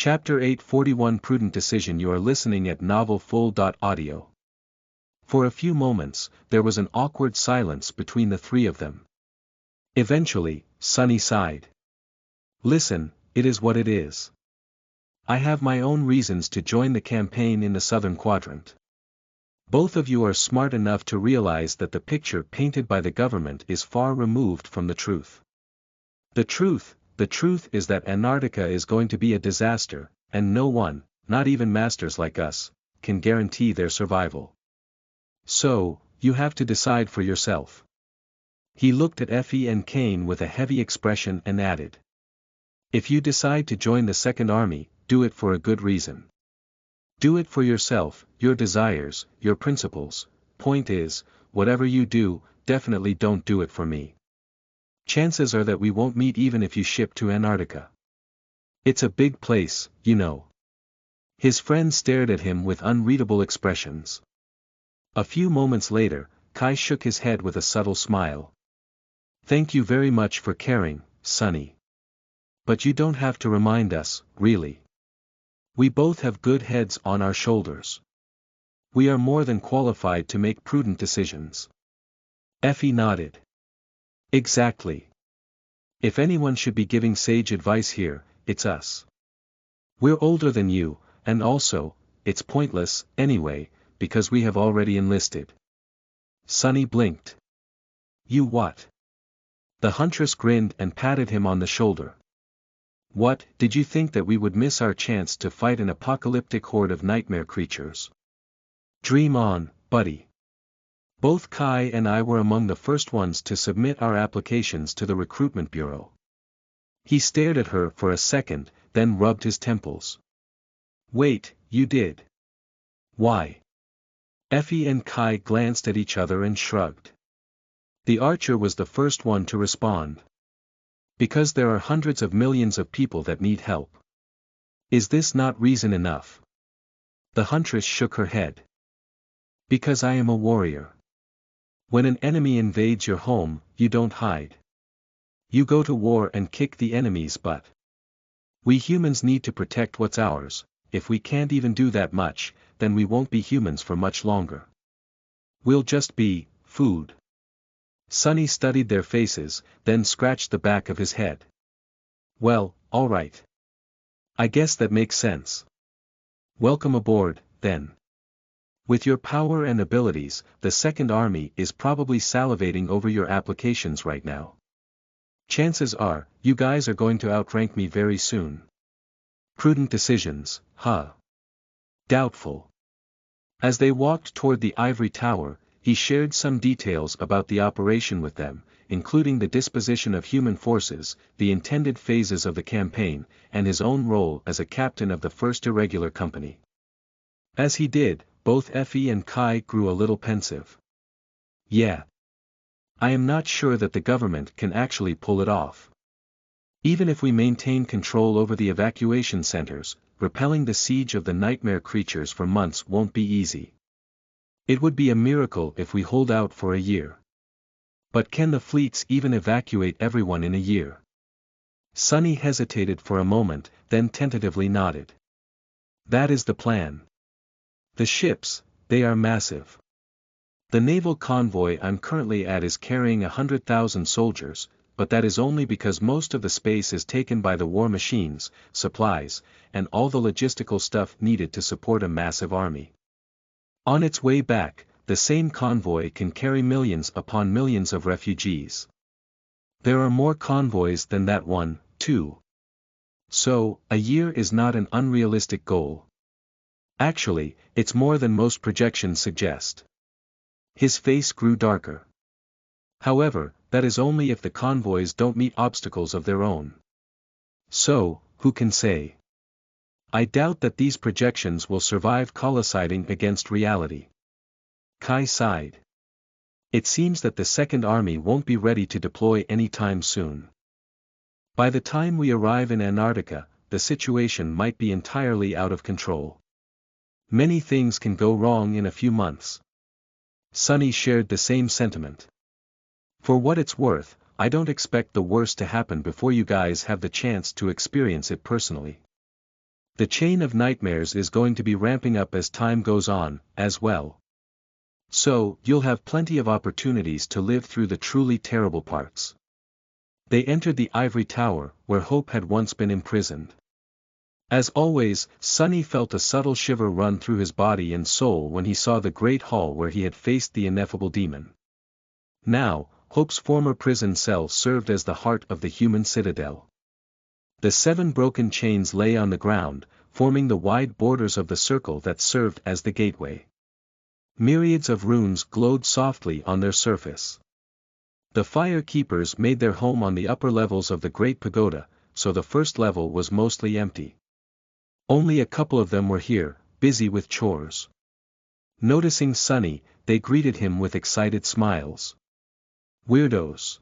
Chapter 841 Prudent Decision. You are listening at novelfull.audio. For a few moments, there was an awkward silence between the three of them. Eventually, Sunny sighed. Listen, it is what it is. I have my own reasons to join the campaign in the Southern Quadrant. Both of you are smart enough to realize that the picture painted by the government is far removed from the truth. The truth is that Antarctica is going to be a disaster, and no one, not even masters like us, can guarantee their survival. So, you have to decide for yourself. He looked at Effie and Kane with a heavy expression and added. If you decide to join the Second Army, do it for a good reason. Do it for yourself, your desires, your principles. Point is, whatever you do, definitely don't do it for me. Chances are that we won't meet even if you ship to Antarctica. It's a big place, you know. His friend stared at him with unreadable expressions. A few moments later, Kai shook his head with a subtle smile. Thank you very much for caring, Sunny. But you don't have to remind us, really. We both have good heads on our shoulders. We are more than qualified to make prudent decisions. Effie nodded. Exactly. If anyone should be giving sage advice here, it's us. We're older than you, and also, it's pointless, anyway, because we have already enlisted. Sunny blinked. You what? The huntress grinned and patted him on the shoulder. What, did you think that we would miss our chance to fight an apocalyptic horde of nightmare creatures? Dream on, buddy. Both Kai and I were among the first ones to submit our applications to the recruitment bureau. He stared at her for a second, then rubbed his temples. Wait, you did? Why? Effie and Kai glanced at each other and shrugged. The archer was the first one to respond. Because there are hundreds of millions of people that need help. Is this not reason enough? The huntress shook her head. Because I am a warrior. When an enemy invades your home, you don't hide. You go to war and kick the enemy's butt. We humans need to protect what's ours. If we can't even do that much, then we won't be humans for much longer. We'll just be food. Sunny studied their faces, then scratched the back of his head. Well, all right. I guess that makes sense. Welcome aboard, then. With your power and abilities, the Second Army is probably salivating over your applications right now. Chances are, you guys are going to outrank me very soon. Prudent decisions, huh? Doubtful. As they walked toward the ivory tower, he shared some details about the operation with them, including the disposition of human forces, the intended phases of the campaign, and his own role as a captain of the first irregular company. As he did, both Effie and Kai grew a little pensive. Yeah. I am not sure that the government can actually pull it off. Even if we maintain control over the evacuation centers, repelling the siege of the nightmare creatures for months won't be easy. It would be a miracle if we hold out for a year. But can the fleets even evacuate everyone in a year? Sunny hesitated for a moment, then tentatively nodded. That is the plan. The ships, they are massive. The naval convoy I'm currently at is carrying 100,000 soldiers, but that is only because most of the space is taken by the war machines, supplies, and all the logistical stuff needed to support a massive army. On its way back, the same convoy can carry millions upon millions of refugees. There are more convoys than that one, too. So, a year is not an unrealistic goal. Actually, it's more than most projections suggest. His face grew darker. However, that is only if the convoys don't meet obstacles of their own. So, who can say? I doubt that these projections will survive coinciding against reality. Kai sighed. It seems that the Second Army won't be ready to deploy anytime soon. By the time we arrive in Antarctica, the situation might be entirely out of control. Many things can go wrong in a few months. Sunny shared the same sentiment. For what it's worth, I don't expect the worst to happen before you guys have the chance to experience it personally. The chain of nightmares is going to be ramping up as time goes on, as well. So, you'll have plenty of opportunities to live through the truly terrible parts. They entered the ivory tower, where Hope had once been imprisoned. As always, Sonny felt a subtle shiver run through his body and soul when he saw the great hall where he had faced the ineffable demon. Now, Hope's former prison cell served as the heart of the human citadel. The 7 broken chains lay on the ground, forming the wide borders of the circle that served as the gateway. Myriads of runes glowed softly on their surface. The fire keepers made their home on the upper levels of the great pagoda, so the first level was mostly empty. Only a couple of them were here, busy with chores. Noticing Sonny, they greeted him with excited smiles. Weirdos.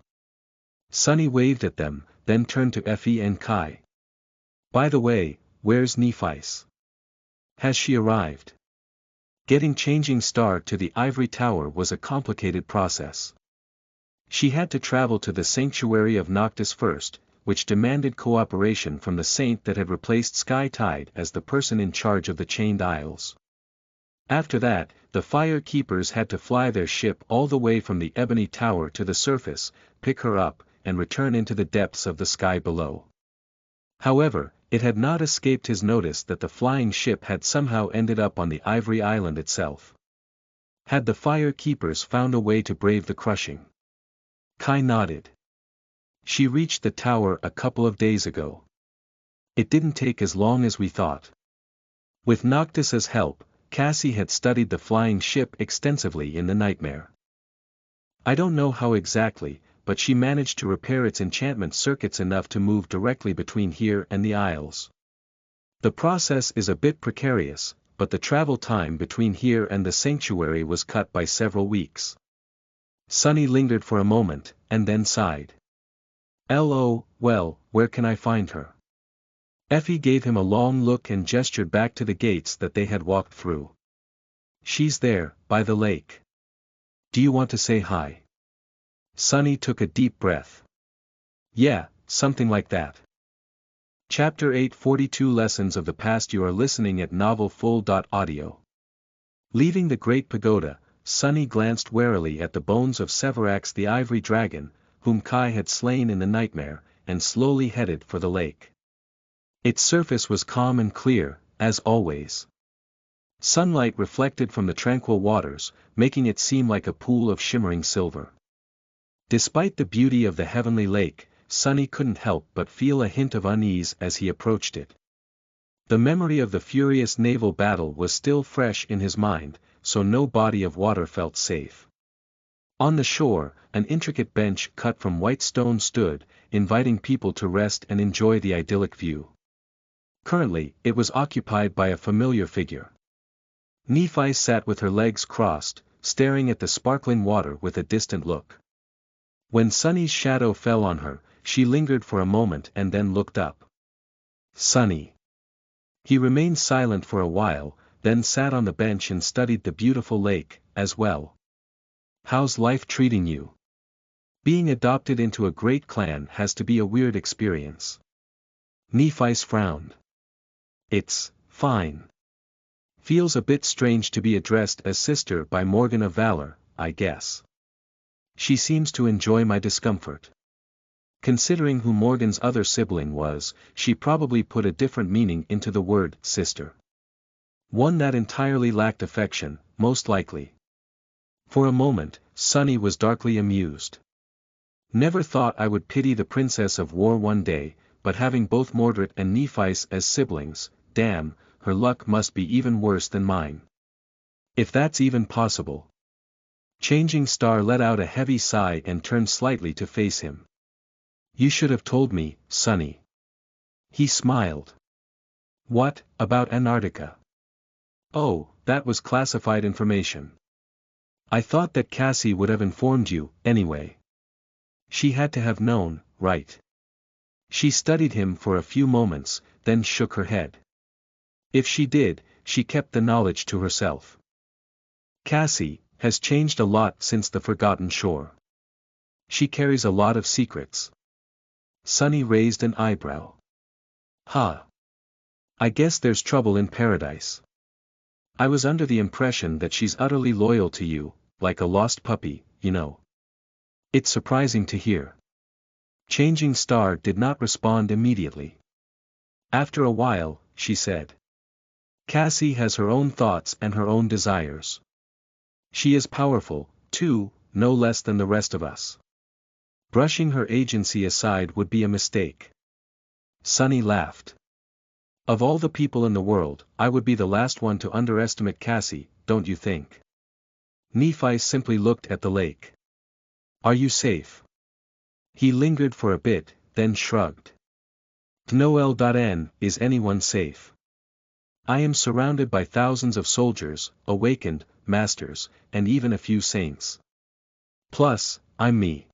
Sonny waved at them, then turned to Effie and Kai. By the way, where's Nephice? Has she arrived? Getting Changing Star to the ivory tower was a complicated process. She had to travel to the sanctuary of Noctis first, which demanded cooperation from the saint that had replaced Sky Tide as the person in charge of the Chained Isles. After that, the fire keepers had to fly their ship all the way from the ebony tower to the surface, pick her up, and return into the depths of the sky below. However, it had not escaped his notice that the flying ship had somehow ended up on the ivory island itself. Had the fire keepers found a way to brave the crushing? Kai nodded. She reached the tower a couple of days ago. It didn't take as long as we thought. With Noctis's help, Cassie had studied the flying ship extensively in the nightmare. I don't know how exactly, but she managed to repair its enchantment circuits enough to move directly between here and the Isles. The process is a bit precarious, but the travel time between here and the sanctuary was cut by several weeks. Sonny lingered for a moment, and then sighed. Well, where can I find her? Effie gave him a long look and gestured back to the gates that they had walked through. She's there, by the lake. Do you want to say hi? Sonny took a deep breath. Yeah, something like that. Chapter 8 42 Lessons of the Past. You are listening at NovelFull.audio. Leaving the Great Pagoda, Sonny glanced warily at the bones of Severax the Ivory Dragon, whom Kai had slain in the nightmare, and slowly headed for the lake. Its surface was calm and clear, as always. Sunlight reflected from the tranquil waters, making it seem like a pool of shimmering silver. Despite the beauty of the heavenly lake, Sonny couldn't help but feel a hint of unease as he approached it. The memory of the furious naval battle was still fresh in his mind, so no body of water felt safe. On the shore, an intricate bench cut from white stone stood, inviting people to rest and enjoy the idyllic view. Currently, it was occupied by a familiar figure. Nephice sat with her legs crossed, staring at the sparkling water with a distant look. When Sonny's shadow fell on her, she lingered for a moment and then looked up. Sonny. He remained silent for a while, then sat on the bench and studied the beautiful lake, as well. How's life treating you? Being adopted into a great clan has to be a weird experience. Nephice frowned. It's fine. Feels a bit strange to be addressed as sister by Morgan of Valor, I guess. She seems to enjoy my discomfort. Considering who Morgan's other sibling was, she probably put a different meaning into the word sister. One that entirely lacked affection, most likely. For a moment, Sonny was darkly amused. Never thought I would pity the Princess of War one day, but having both Mordred and Nephice as siblings, damn, her luck must be even worse than mine. If that's even possible. Changing Star let out a heavy sigh and turned slightly to face him. You should have told me, Sonny. He smiled. What, about Antarctica? Oh, that was classified information. I thought that Cassie would have informed you, anyway. She had to have known, right? She studied him for a few moments, then shook her head. If she did, she kept the knowledge to herself. Cassie has changed a lot since the Forgotten Shore. She carries a lot of secrets. Sonny raised an eyebrow. Ha! I guess there's trouble in paradise. I was under the impression that she's utterly loyal to you, like a lost puppy, you know. It's surprising to hear. Changing Star did not respond immediately. After a while, she said. Cassie has her own thoughts and her own desires. She is powerful, too, no less than the rest of us. Brushing her agency aside would be a mistake. Sunny laughed. Of all the people in the world, I would be the last one to underestimate Cassie, don't you think? Nephi simply looked at the lake. Are you safe? He lingered for a bit, then shrugged. Noel.n, is anyone safe? I am surrounded by thousands of soldiers, awakened, masters, and even a few saints. Plus, I'm me.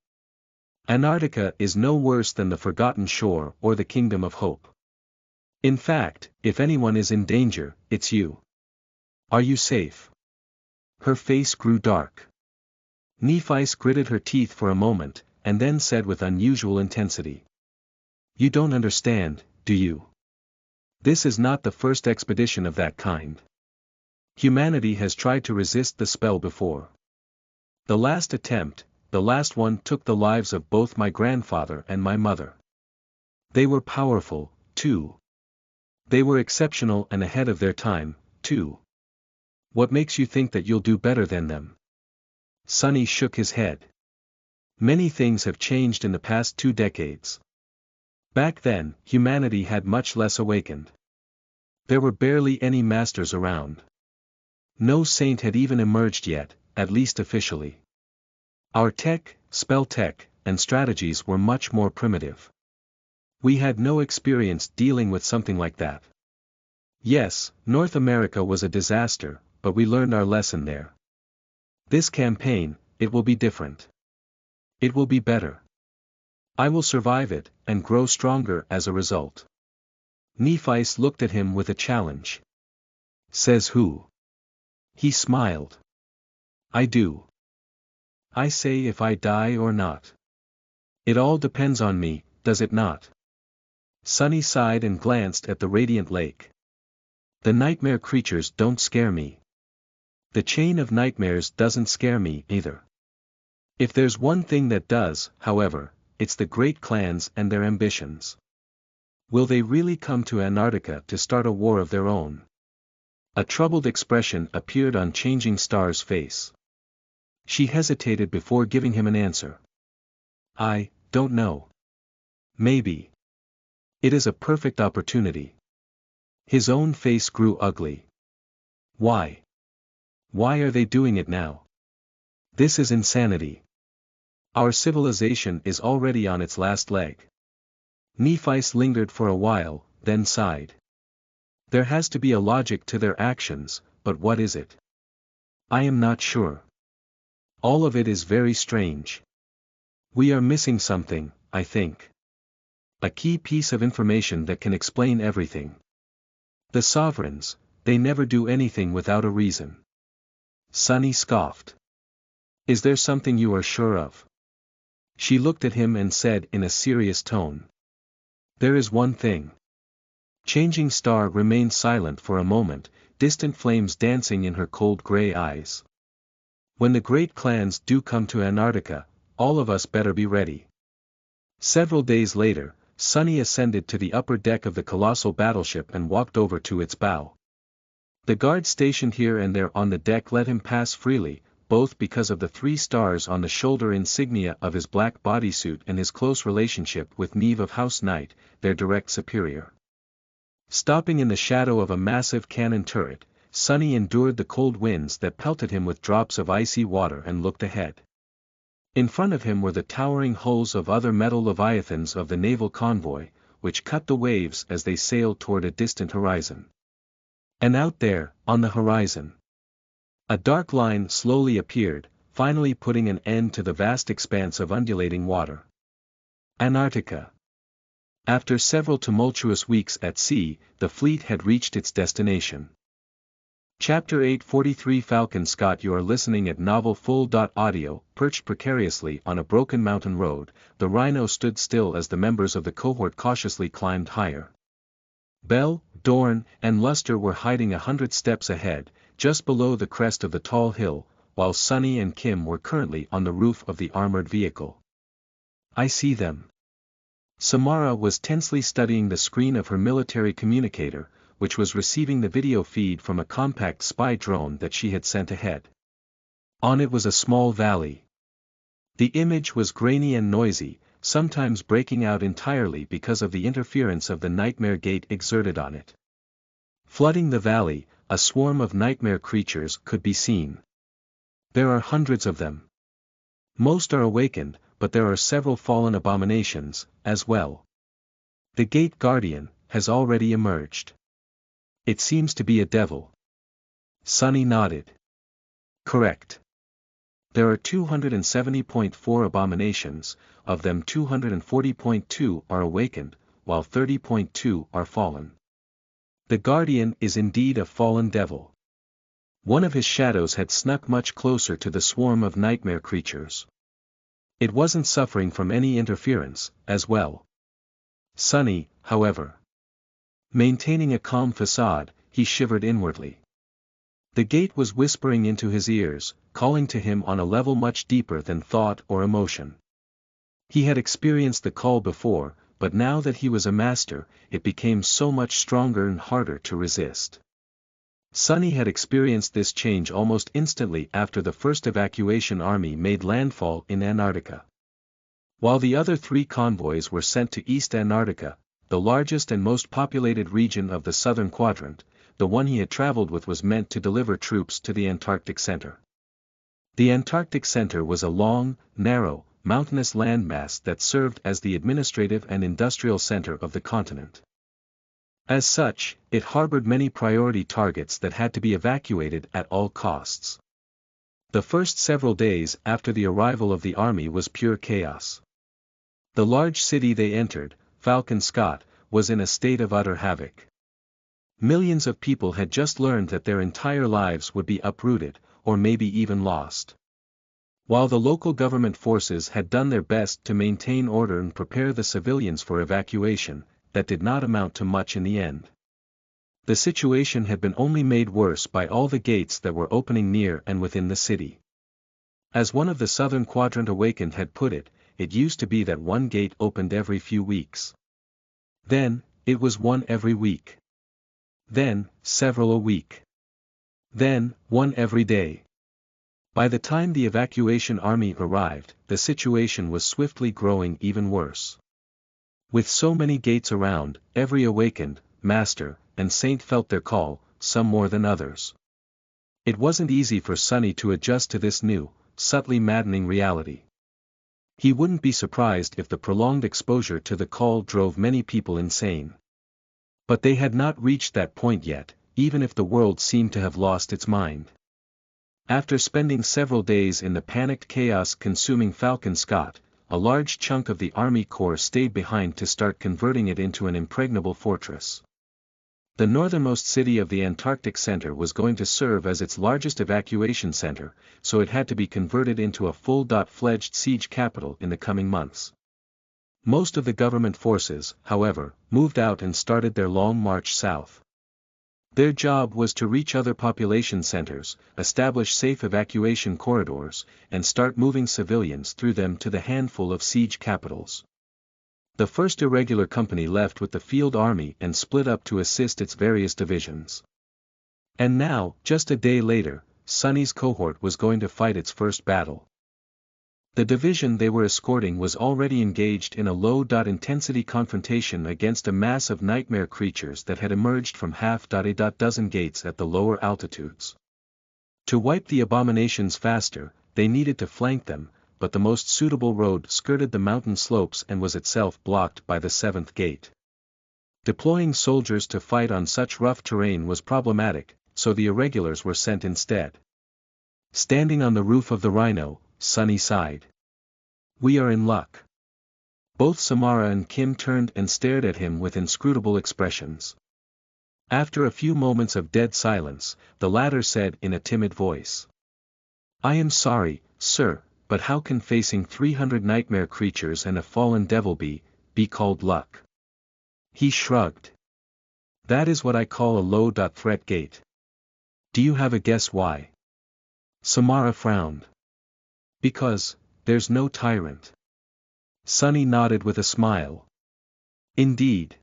Antarctica is no worse than the Forgotten Shore or the Kingdom of Hope. In fact, if anyone is in danger, it's you. Are you safe? Her face grew dark. Nephis gritted her teeth for a moment, and then said with unusual intensity. You don't understand, do you? This is not the first expedition of that kind. Humanity has tried to resist the spell before. The last attempt, the last one, took the lives of both my grandfather and my mother. They were powerful, too. They were exceptional and ahead of their time, too. What makes you think that you'll do better than them? Sunny shook his head. Many things have changed in the past 2 decades. Back then, humanity had much less awakened. There were barely any masters around. No saint had even emerged yet, at least officially. Our tech, spell tech, and strategies were much more primitive. We had no experience dealing with something like that. Yes, North America was a disaster, but we learned our lesson there. This campaign, it will be different. It will be better. I will survive it, and grow stronger as a result. Nephis looked at him with a challenge. Says who? He smiled. I do. I say if I die or not. It all depends on me, does it not? Sunny sighed and glanced at the radiant lake. The nightmare creatures don't scare me. The chain of nightmares doesn't scare me either. If there's one thing that does, however, it's the great clans and their ambitions. Will they really come to Antarctica to start a war of their own? A troubled expression appeared on Changing Star's face. She hesitated before giving him an answer. I don't know. Maybe. It is a perfect opportunity. His own face grew ugly. Why? Why are they doing it now? This is insanity. Our civilization is already on its last leg. Nephis lingered for a while, then sighed. There has to be a logic to their actions, but what is it? I am not sure. All of it is very strange. We are missing something, I think. A key piece of information that can explain everything. The sovereigns, they never do anything without a reason. Sunny scoffed. Is there something you are sure of? She looked at him and said in a serious tone. There is one thing. Changing Star remained silent for a moment, distant flames dancing in her cold gray eyes. When the great clans do come to Antarctica, all of us better be ready. Several days later, Sunny ascended to the upper deck of the colossal battleship and walked over to its bow. The guards stationed here and there on the deck let him pass freely, both because of the 3 stars on the shoulder insignia of his black bodysuit and his close relationship with Neve of House Knight, their direct superior. Stopping in the shadow of a massive cannon turret, Sunny endured the cold winds that pelted him with drops of icy water and looked ahead. In front of him were the towering hulls of other metal leviathans of the naval convoy, which cut the waves as they sailed toward a distant horizon. And out there, on the horizon, a dark line slowly appeared, finally putting an end to the vast expanse of undulating water. Antarctica. After several tumultuous weeks at sea, the fleet had reached its destination. Chapter 843 Falcon Scott. You are listening at NovelFull.audio. Perched precariously on a broken mountain road, the Rhino stood still as the members of the cohort cautiously climbed higher. Bell, Dorn and Luster were hiding 100 steps ahead, just below the crest of the tall hill, while Sunny and Kim were currently on the roof of the armored vehicle. I see them. Samara was tensely studying the screen of her military communicator, which was receiving the video feed from a compact spy drone that she had sent ahead. On it was a small valley. The image was grainy and noisy, sometimes breaking out entirely because of the interference of the Nightmare Gate exerted on it. Flooding the valley, a swarm of nightmare creatures could be seen. There are hundreds of them. Most are awakened, but there are several fallen abominations, as well. The Gate Guardian has already emerged. It seems to be a devil. Sunny nodded. Correct. There are 270.4 abominations, of them 240.2 are awakened, while 30.2 are fallen. The Guardian is indeed a fallen devil. One of his shadows had snuck much closer to the swarm of nightmare creatures. It wasn't suffering from any interference, as well. Sunny, however. Maintaining a calm facade, he shivered inwardly. The gate was whispering into his ears, calling to him on a level much deeper than thought or emotion. He had experienced the call before, but now that he was a master, it became so much stronger and harder to resist. Sunny had experienced this change almost instantly after the first evacuation army made landfall in Antarctica. While the other 3 convoys were sent to East Antarctica, the largest and most populated region of the southern quadrant, the one he had traveled with was meant to deliver troops to the Antarctic Center. The Antarctic Center was a long, narrow, mountainous landmass that served as the administrative and industrial center of the continent. As such, it harbored many priority targets that had to be evacuated at all costs. The first several days after the arrival of the army was pure chaos. The large city they entered, Falcon Scott, was in a state of utter havoc. Millions of people had just learned that their entire lives would be uprooted, or maybe even lost. While the local government forces had done their best to maintain order and prepare the civilians for evacuation, that did not amount to much in the end. The situation had been only made worse by all the gates that were opening near and within the city. As one of the Southern Quadrant Awakened had put it, it used to be that one gate opened every few weeks. Then, it was one every week. Then, several a week. Then, one every day. By the time the evacuation army arrived, the situation was swiftly growing even worse. With so many gates around, every awakened, master, and saint felt their call, some more than others. It wasn't easy for Sunny to adjust to this new, subtly maddening reality. He wouldn't be surprised if the prolonged exposure to the call drove many people insane. But they had not reached that point yet, even if the world seemed to have lost its mind. After spending several days in the panicked chaos consuming Falcon Scott, a large chunk of the Army Corps stayed behind to start converting it into an impregnable fortress. The northernmost city of the Antarctic Center was going to serve as its largest evacuation center, so it had to be converted into a full-fledged siege capital in the coming months. Most of the government forces, however, moved out and started their long march south. Their job was to reach other population centers, establish safe evacuation corridors, and start moving civilians through them to the handful of siege capitals. The 1st Irregular Company left with the field army and split up to assist its various divisions. And now, just a day later, Sunny's cohort was going to fight its first battle. The division they were escorting was already engaged in a low-intensity confrontation against a mass of nightmare creatures that had emerged from half-a-dozen gates at the lower altitudes. To wipe the abominations faster, they needed to flank them, but the most suitable road skirted the mountain slopes and was itself blocked by the 7th gate. Deploying soldiers to fight on such rough terrain was problematic, so the irregulars were sent instead. Standing on the roof of the Rhino, Sunny sighed. We are in luck. Both Samara and Kim turned and stared at him with inscrutable expressions. After a few moments of dead silence, the latter said in a timid voice. I am sorry, sir, but how can facing 300 nightmare creatures and a fallen devil be called luck? He shrugged. That is what I call a low-threat gate. Do you have a guess why? Samara frowned. Because, there's no tyrant. Sunny nodded with a smile. Indeed.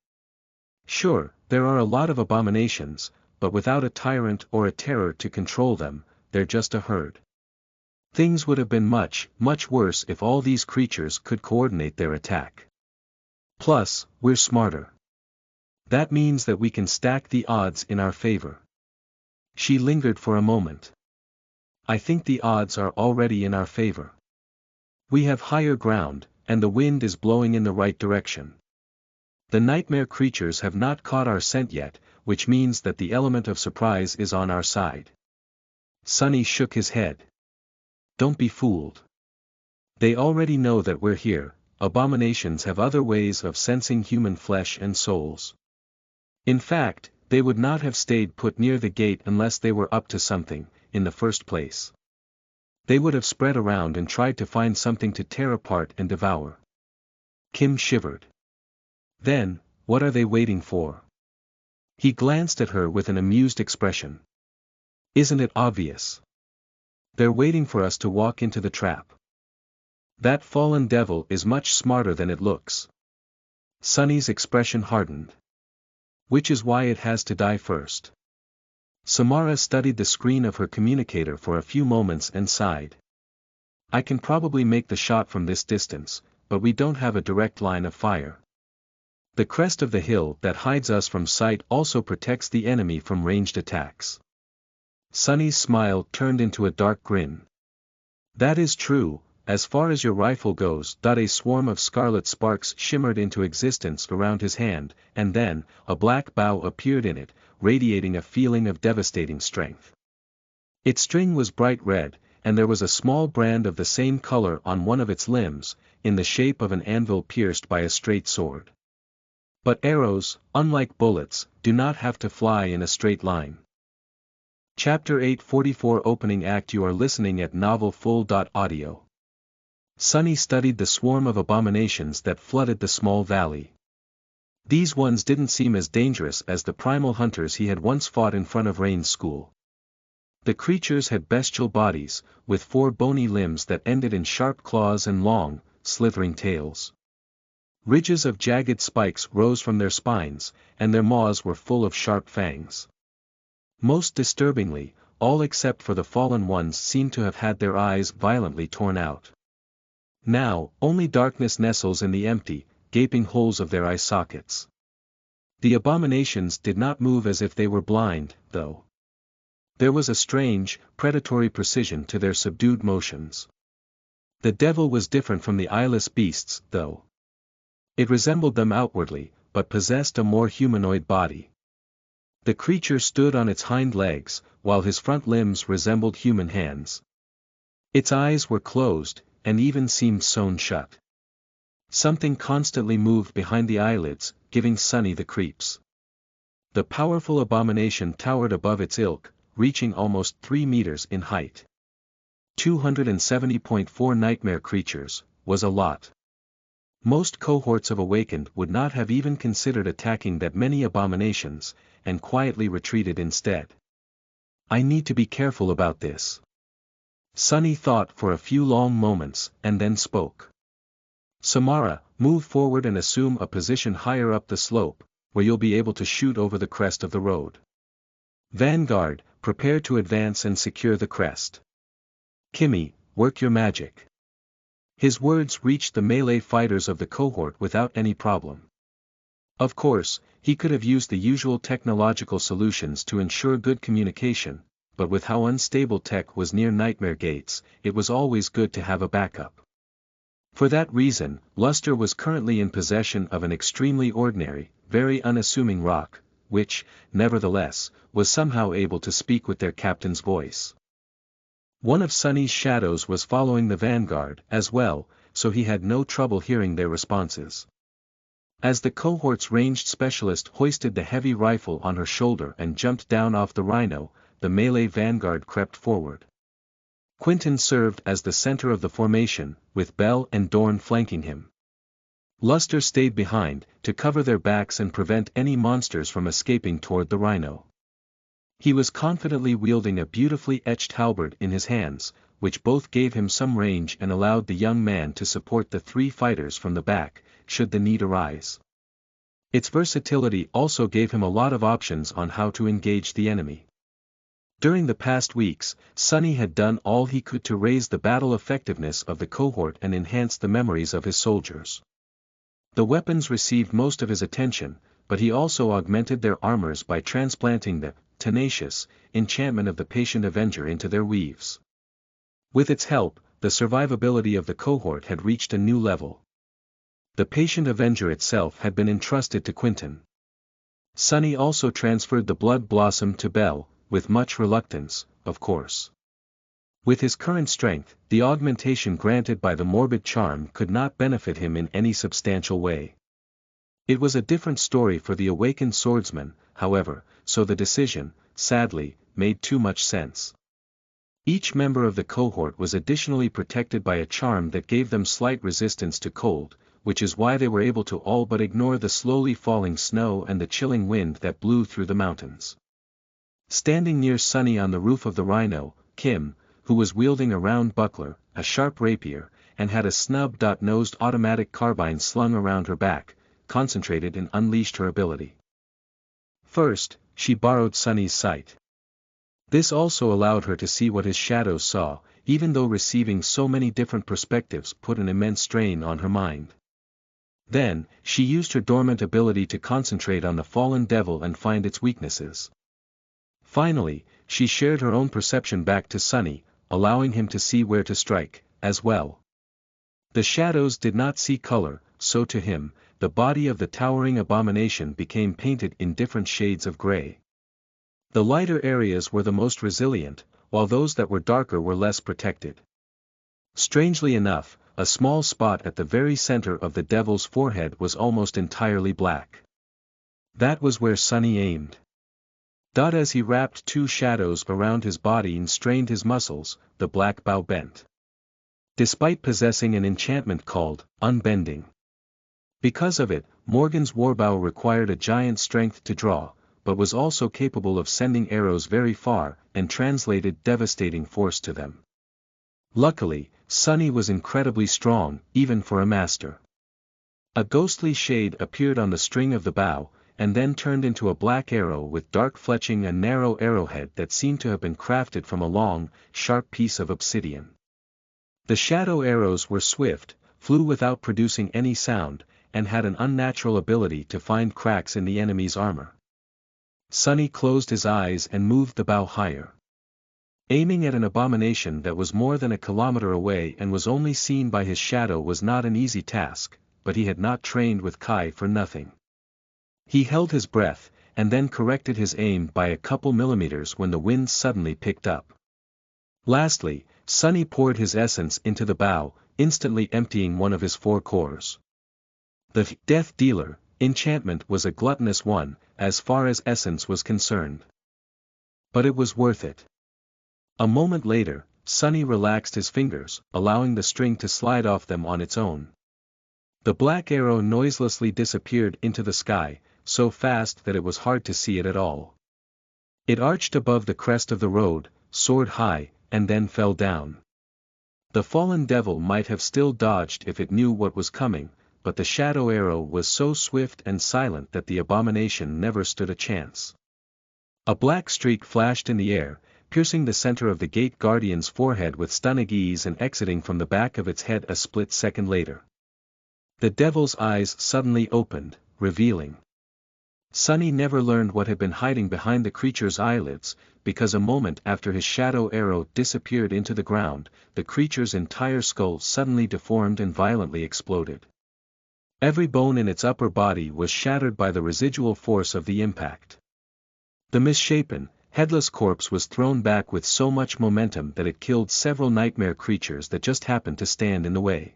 Sure, there are a lot of abominations, but without a tyrant or a terror to control them, they're just a herd. Things would have been much, much worse if all these creatures could coordinate their attack. Plus, we're smarter. That means that we can stack the odds in our favor. She lingered for a moment. I think the odds are already in our favor. We have higher ground, and the wind is blowing in the right direction. The nightmare creatures have not caught our scent yet, which means that the element of surprise is on our side. Sunny shook his head. Don't be fooled. They already know that we're here. Abominations have other ways of sensing human flesh and souls. In fact, they would not have stayed put near the gate unless they were up to something, in the first place. They would have spread around and tried to find something to tear apart and devour. Kim shivered. Then, what are they waiting for? He glanced at her with an amused expression. Isn't it obvious? They're waiting for us to walk into the trap. That fallen devil is much smarter than it looks. Sunny's expression hardened. Which is why it has to die first. Samara studied the screen of her communicator for a few moments and sighed. I can probably make the shot from this distance, but we don't have a direct line of fire. The crest of the hill that hides us from sight also protects the enemy from ranged attacks. Sunny's smile turned into a dark grin. That is true, as far as your rifle goes. A swarm of scarlet sparks shimmered into existence around his hand, and then, a black bow appeared in it, radiating a feeling of devastating strength. Its string was bright red, and there was a small brand of the same color on one of its limbs, in the shape of an anvil pierced by a straight sword. But arrows, unlike bullets, do not have to fly in a straight line. Chapter 844 Opening Act. You are listening at NovelFull.audio. Sunny studied the swarm of abominations that flooded the small valley. These ones didn't seem as dangerous as the primal hunters he had once fought in front of Rain's school. The creatures had bestial bodies, with 4 bony limbs that ended in sharp claws and long, slithering tails. Ridges of jagged spikes rose from their spines, and their maws were full of sharp fangs. Most disturbingly, all except for the fallen ones seemed to have had their eyes violently torn out. Now, only darkness nestles in the empty, gaping holes of their eye sockets. The abominations did not move as if they were blind, though. There was a strange, predatory precision to their subdued motions. The devil was different from the eyeless beasts, though. It resembled them outwardly, but possessed a more humanoid body. The creature stood on its hind legs, while his front limbs resembled human hands. Its eyes were closed, and even seemed sewn shut. Something constantly moved behind the eyelids, giving Sunny the creeps. The powerful abomination towered above its ilk, reaching almost 3 meters in height. 270.4 nightmare creatures, was a lot. Most cohorts of Awakened would not have even considered attacking that many abominations, and quietly retreated instead. I need to be careful about this. Sunny thought for a few long moments, and then spoke. Samara, move forward and assume a position higher up the slope, where you'll be able to shoot over the crest of the road. Vanguard, prepare to advance and secure the crest. Kimmy, work your magic. His words reached the melee fighters of the cohort without any problem. Of course, he could have used the usual technological solutions to ensure good communication, but with how unstable tech was near nightmare gates, it was always good to have a backup. For that reason, Luster was currently in possession of an extremely ordinary, very unassuming rock, which, nevertheless, was somehow able to speak with their captain's voice. One of Sunny's shadows was following the vanguard as well, so he had no trouble hearing their responses. As the cohort's ranged specialist hoisted the heavy rifle on her shoulder and jumped down off the rhino, the melee vanguard crept forward. Quentin served as the center of the formation, with Belle and Dorn flanking him. Luster stayed behind, to cover their backs and prevent any monsters from escaping toward the rhino. He was confidently wielding a beautifully etched halberd in his hands, which both gave him some range and allowed the young man to support the three fighters from the back, should the need arise. Its versatility also gave him a lot of options on how to engage the enemy. During the past weeks, Sonny had done all he could to raise the battle effectiveness of the cohort and enhance the memories of his soldiers. The weapons received most of his attention, but he also augmented their armors by transplanting the tenacious enchantment of the Patient Avenger into their weaves. With its help, the survivability of the cohort had reached a new level. The Patient Avenger itself had been entrusted to Quentin. Sonny also transferred the Blood Blossom to Belle, with much reluctance, of course. With his current strength, the augmentation granted by the morbid charm could not benefit him in any substantial way. It was a different story for the awakened swordsman, however, so the decision, sadly, made too much sense. Each member of the cohort was additionally protected by a charm that gave them slight resistance to cold, which is why they were able to all but ignore the slowly falling snow and the chilling wind that blew through the mountains. Standing near Sonny on the roof of the rhino, Kim, who was wielding a round buckler, a sharp rapier, and had a snub-nosed automatic carbine slung around her back, concentrated and unleashed her ability. First, she borrowed Sonny's sight. This also allowed her to see what his shadows saw, even though receiving so many different perspectives put an immense strain on her mind. Then, she used her dormant ability to concentrate on the fallen devil and find its weaknesses. Finally, she shared her own perception back to Sonny, allowing him to see where to strike, as well. The shadows did not see color, so to him, the body of the towering abomination became painted in different shades of gray. The lighter areas were the most resilient, while those that were darker were less protected. Strangely enough, a small spot at the very center of the devil's forehead was almost entirely black. That was where Sonny aimed. As he wrapped two shadows around his body and strained his muscles, the black bow bent. Despite possessing an enchantment called Unbending. Because of it, Morgan's warbow required a giant strength to draw, but was also capable of sending arrows very far, and translated devastating force to them. Luckily, Sonny was incredibly strong, even for a master. A ghostly shade appeared on the string of the bow, and then turned into a black arrow with dark fletching and narrow arrowhead that seemed to have been crafted from a long, sharp piece of obsidian. The shadow arrows were swift, flew without producing any sound, and had an unnatural ability to find cracks in the enemy's armor. Sonny closed his eyes and moved the bow higher. Aiming at an abomination that was more than a kilometer away and was only seen by his shadow was not an easy task, but he had not trained with Kai for nothing. He held his breath, and then corrected his aim by a couple millimeters when the wind suddenly picked up. Lastly, Sonny poured his essence into the bow, instantly emptying one of his 4 cores. The Death Dealer enchantment was a gluttonous one, as far as essence was concerned. But it was worth it. A moment later, Sonny relaxed his fingers, allowing the string to slide off them on its own. The black arrow noiselessly disappeared into the sky, so fast that it was hard to see it at all. It arched above the crest of the road, soared high, and then fell down. The fallen devil might have still dodged if it knew what was coming, but the shadow arrow was so swift and silent that the abomination never stood a chance. A black streak flashed in the air, piercing the center of the gate guardian's forehead with stunning ease and exiting from the back of its head a split second later. The devil's eyes suddenly opened, revealing. Sonny never learned what had been hiding behind the creature's eyelids, because a moment after his shadow arrow disappeared into the ground, the creature's entire skull suddenly deformed and violently exploded. Every bone in its upper body was shattered by the residual force of the impact. The misshapen, headless corpse was thrown back with so much momentum that it killed several nightmare creatures that just happened to stand in the way.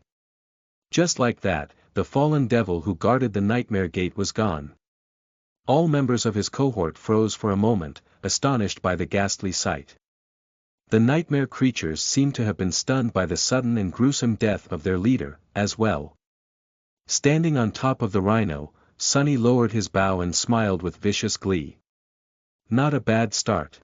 Just like that, the fallen devil who guarded the nightmare gate was gone. All members of his cohort froze for a moment, astonished by the ghastly sight. The nightmare creatures seemed to have been stunned by the sudden and gruesome death of their leader, as well. Standing on top of the rhino, Sunny lowered his bow and smiled with vicious glee. Not a bad start.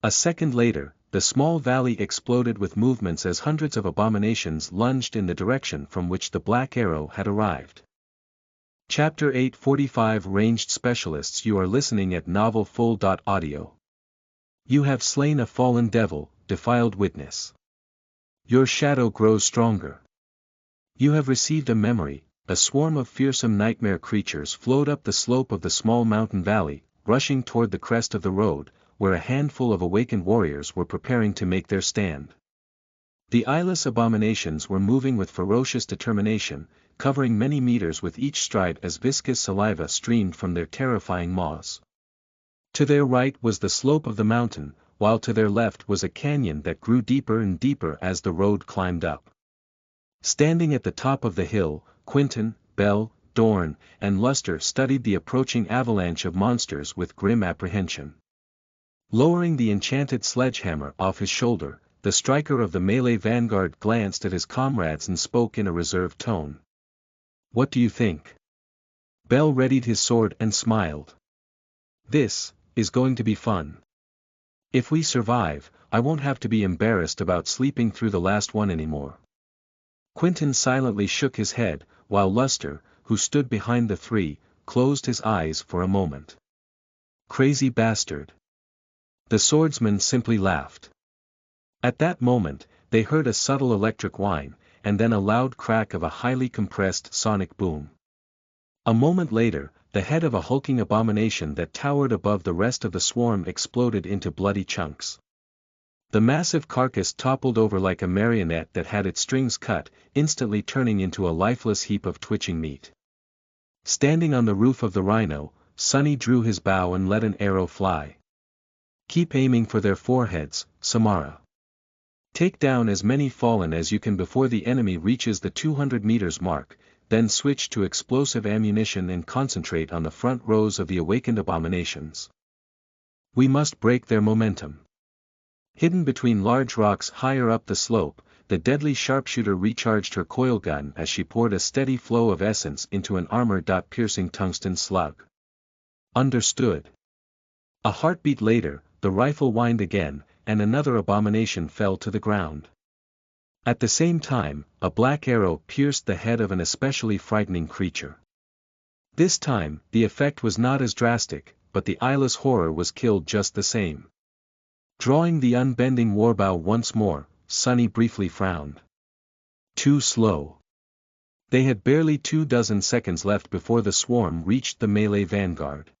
A second later, the small valley exploded with movements as hundreds of abominations lunged in the direction from which the Black Arrow had arrived. Chapter 845 Ranged Specialists. You are listening at NovelFull.audio. You have slain a fallen devil, defiled witness. Your shadow grows stronger. You have received a memory. A swarm of fearsome nightmare creatures flowed up the slope of the small mountain valley, rushing toward the crest of the road, where a handful of awakened warriors were preparing to make their stand. The eyeless abominations were moving with ferocious determination, covering many meters with each stride as viscous saliva streamed from their terrifying maws. To their right was the slope of the mountain, while to their left was a canyon that grew deeper and deeper as the road climbed up. Standing at the top of the hill, Quentin, Belle, Dorn, and Luster studied the approaching avalanche of monsters with grim apprehension. Lowering the enchanted sledgehammer off his shoulder, the striker of the melee vanguard glanced at his comrades and spoke in a reserved tone. "What do you think?" Belle readied his sword and smiled. "This is going to be fun. If we survive, I won't have to be embarrassed about sleeping through the last one anymore." Quentin silently shook his head, while Luster, who stood behind the three, closed his eyes for a moment. "Crazy bastard." The swordsman simply laughed. At that moment, they heard a subtle electric whine, and then a loud crack of a highly compressed sonic boom. A moment later, the head of a hulking abomination that towered above the rest of the swarm exploded into bloody chunks. The massive carcass toppled over like a marionette that had its strings cut, instantly turning into a lifeless heap of twitching meat. Standing on the roof of the rhino, Sunny drew his bow and let an arrow fly. "Keep aiming for their foreheads, Samara. Take down as many fallen as you can before the enemy reaches the 200 meters mark, then switch to explosive ammunition and concentrate on the front rows of the awakened abominations. We must break their momentum." Hidden between large rocks higher up the slope, the deadly sharpshooter recharged her coil gun as she poured a steady flow of essence into an armor-piercing tungsten slug. "Understood." A heartbeat later, the rifle whined again, and another abomination fell to the ground. At the same time, a black arrow pierced the head of an especially frightening creature. This time, the effect was not as drastic, but the eyeless horror was killed just the same. Drawing the unbending warbow once more, Sunny briefly frowned. Too slow. They had barely 24 seconds left before the swarm reached the melee vanguard.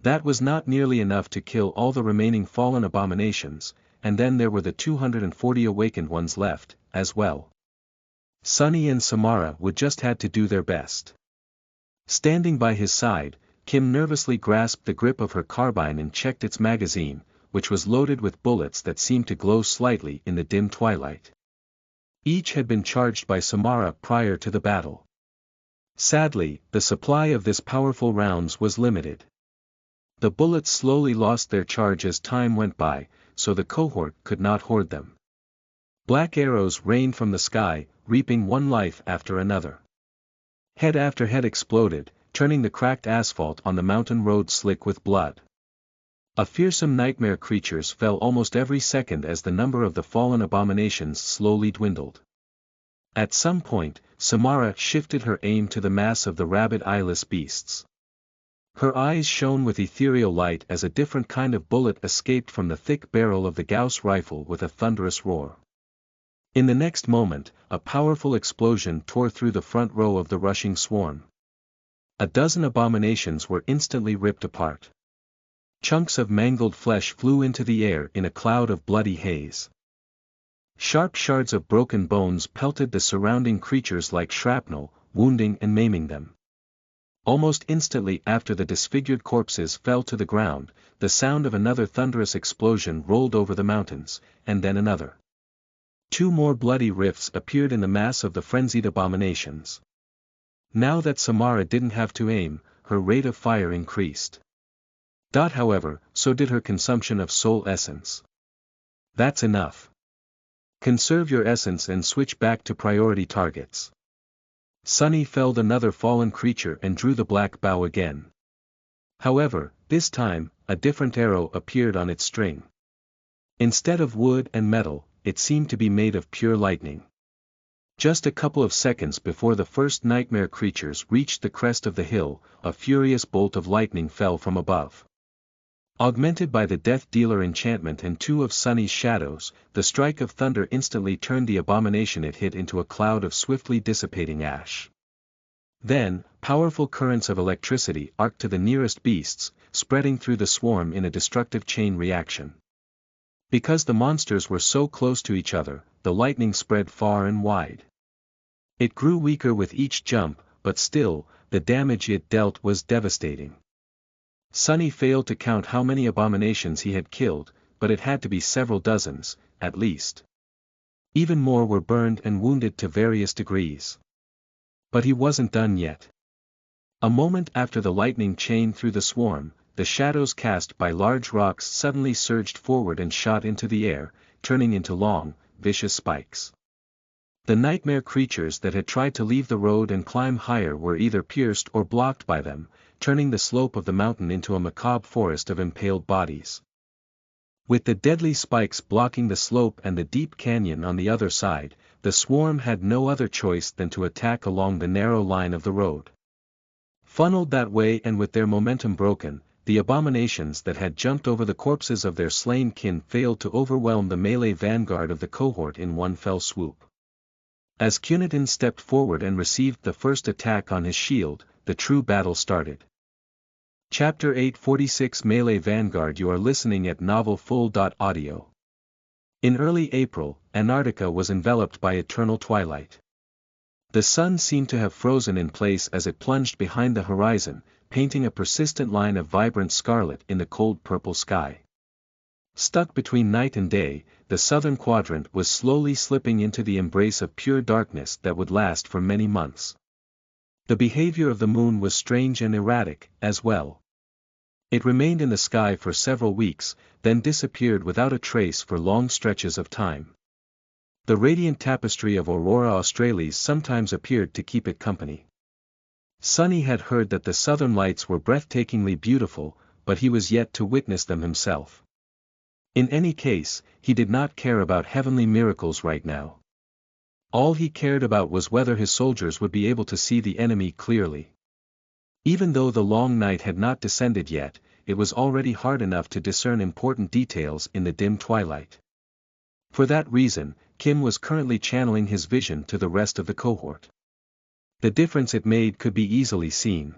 That was not nearly enough to kill all the remaining fallen abominations, and then there were the 240 awakened ones left, as well. Sunny and Samara would just had to do their best. Standing by his side, Kim nervously grasped the grip of her carbine and checked its magazine, which was loaded with bullets that seemed to glow slightly in the dim twilight. Each had been charged by Samara prior to the battle. Sadly, the supply of this powerful rounds was limited. The bullets slowly lost their charge as time went by, so the cohort could not hoard them. Black arrows rained from the sky, reaping one life after another. Head after head exploded, turning the cracked asphalt on the mountain road slick with blood. A fearsome nightmare creatures fell almost every second as the number of the fallen abominations slowly dwindled. At some point, Samara shifted her aim to the mass of the rabid eyeless beasts. Her eyes shone with ethereal light as a different kind of bullet escaped from the thick barrel of the Gauss rifle with a thunderous roar. In the next moment, a powerful explosion tore through the front row of the rushing swarm. A dozen abominations were instantly ripped apart. Chunks of mangled flesh flew into the air in a cloud of bloody haze. Sharp shards of broken bones pelted the surrounding creatures like shrapnel, wounding and maiming them. Almost instantly after the disfigured corpses fell to the ground, the sound of another thunderous explosion rolled over the mountains, and then another. 2 more bloody rifts appeared in the mass of the frenzied abominations. Now that Samara didn't have to aim, her rate of fire increased. However, so did her consumption of soul essence. That's enough. Conserve your essence and switch back to priority targets. Sunny felled another fallen creature and drew the black bow again. However, this time, a different arrow appeared on its string. Instead of wood and metal, it seemed to be made of pure lightning. Just a couple of seconds before the first nightmare creatures reached the crest of the hill, a furious bolt of lightning fell from above. Augmented by the Death Dealer enchantment and two of Sunny's shadows, the strike of thunder instantly turned the abomination it hit into a cloud of swiftly dissipating ash. Then, powerful currents of electricity arced to the nearest beasts, spreading through the swarm in a destructive chain reaction. Because the monsters were so close to each other, the lightning spread far and wide. It grew weaker with each jump, but still, the damage it dealt was devastating. Sunny failed to count how many abominations he had killed, but it had to be several dozens, at least. Even more were burned and wounded to various degrees. But he wasn't done yet. A moment after the lightning chain through the swarm, the shadows cast by large rocks suddenly surged forward and shot into the air, turning into long, vicious spikes. The nightmare creatures that had tried to leave the road and climb higher were either pierced or blocked by them, turning the slope of the mountain into a macabre forest of impaled bodies. With the deadly spikes blocking the slope and the deep canyon on the other side, the swarm had no other choice than to attack along the narrow line of the road. Funneled that way and with their momentum broken, the abominations that had jumped over the corpses of their slain kin failed to overwhelm the melee vanguard of the cohort in one fell swoop. As Cunedin stepped forward and received the first attack on his shield, the true battle started. Chapter 846 Melee Vanguard. You are listening at NovelFull.audio. In early April, Antarctica was enveloped by eternal twilight. The sun seemed to have frozen in place as it plunged behind the horizon, painting a persistent line of vibrant scarlet in the cold purple sky. Stuck between night and day, the southern quadrant was slowly slipping into the embrace of pure darkness that would last for many months. The behavior of the moon was strange and erratic, as well. It remained in the sky for several weeks, then disappeared without a trace for long stretches of time. The radiant tapestry of Aurora Australis sometimes appeared to keep it company. Sunny had heard that the southern lights were breathtakingly beautiful, but he was yet to witness them himself. In any case, he did not care about heavenly miracles right now. All he cared about was whether his soldiers would be able to see the enemy clearly. Even though the long night had not descended yet, it was already hard enough to discern important details in the dim twilight. For that reason, Kim was currently channeling his vision to the rest of the cohort. The difference it made could be easily seen.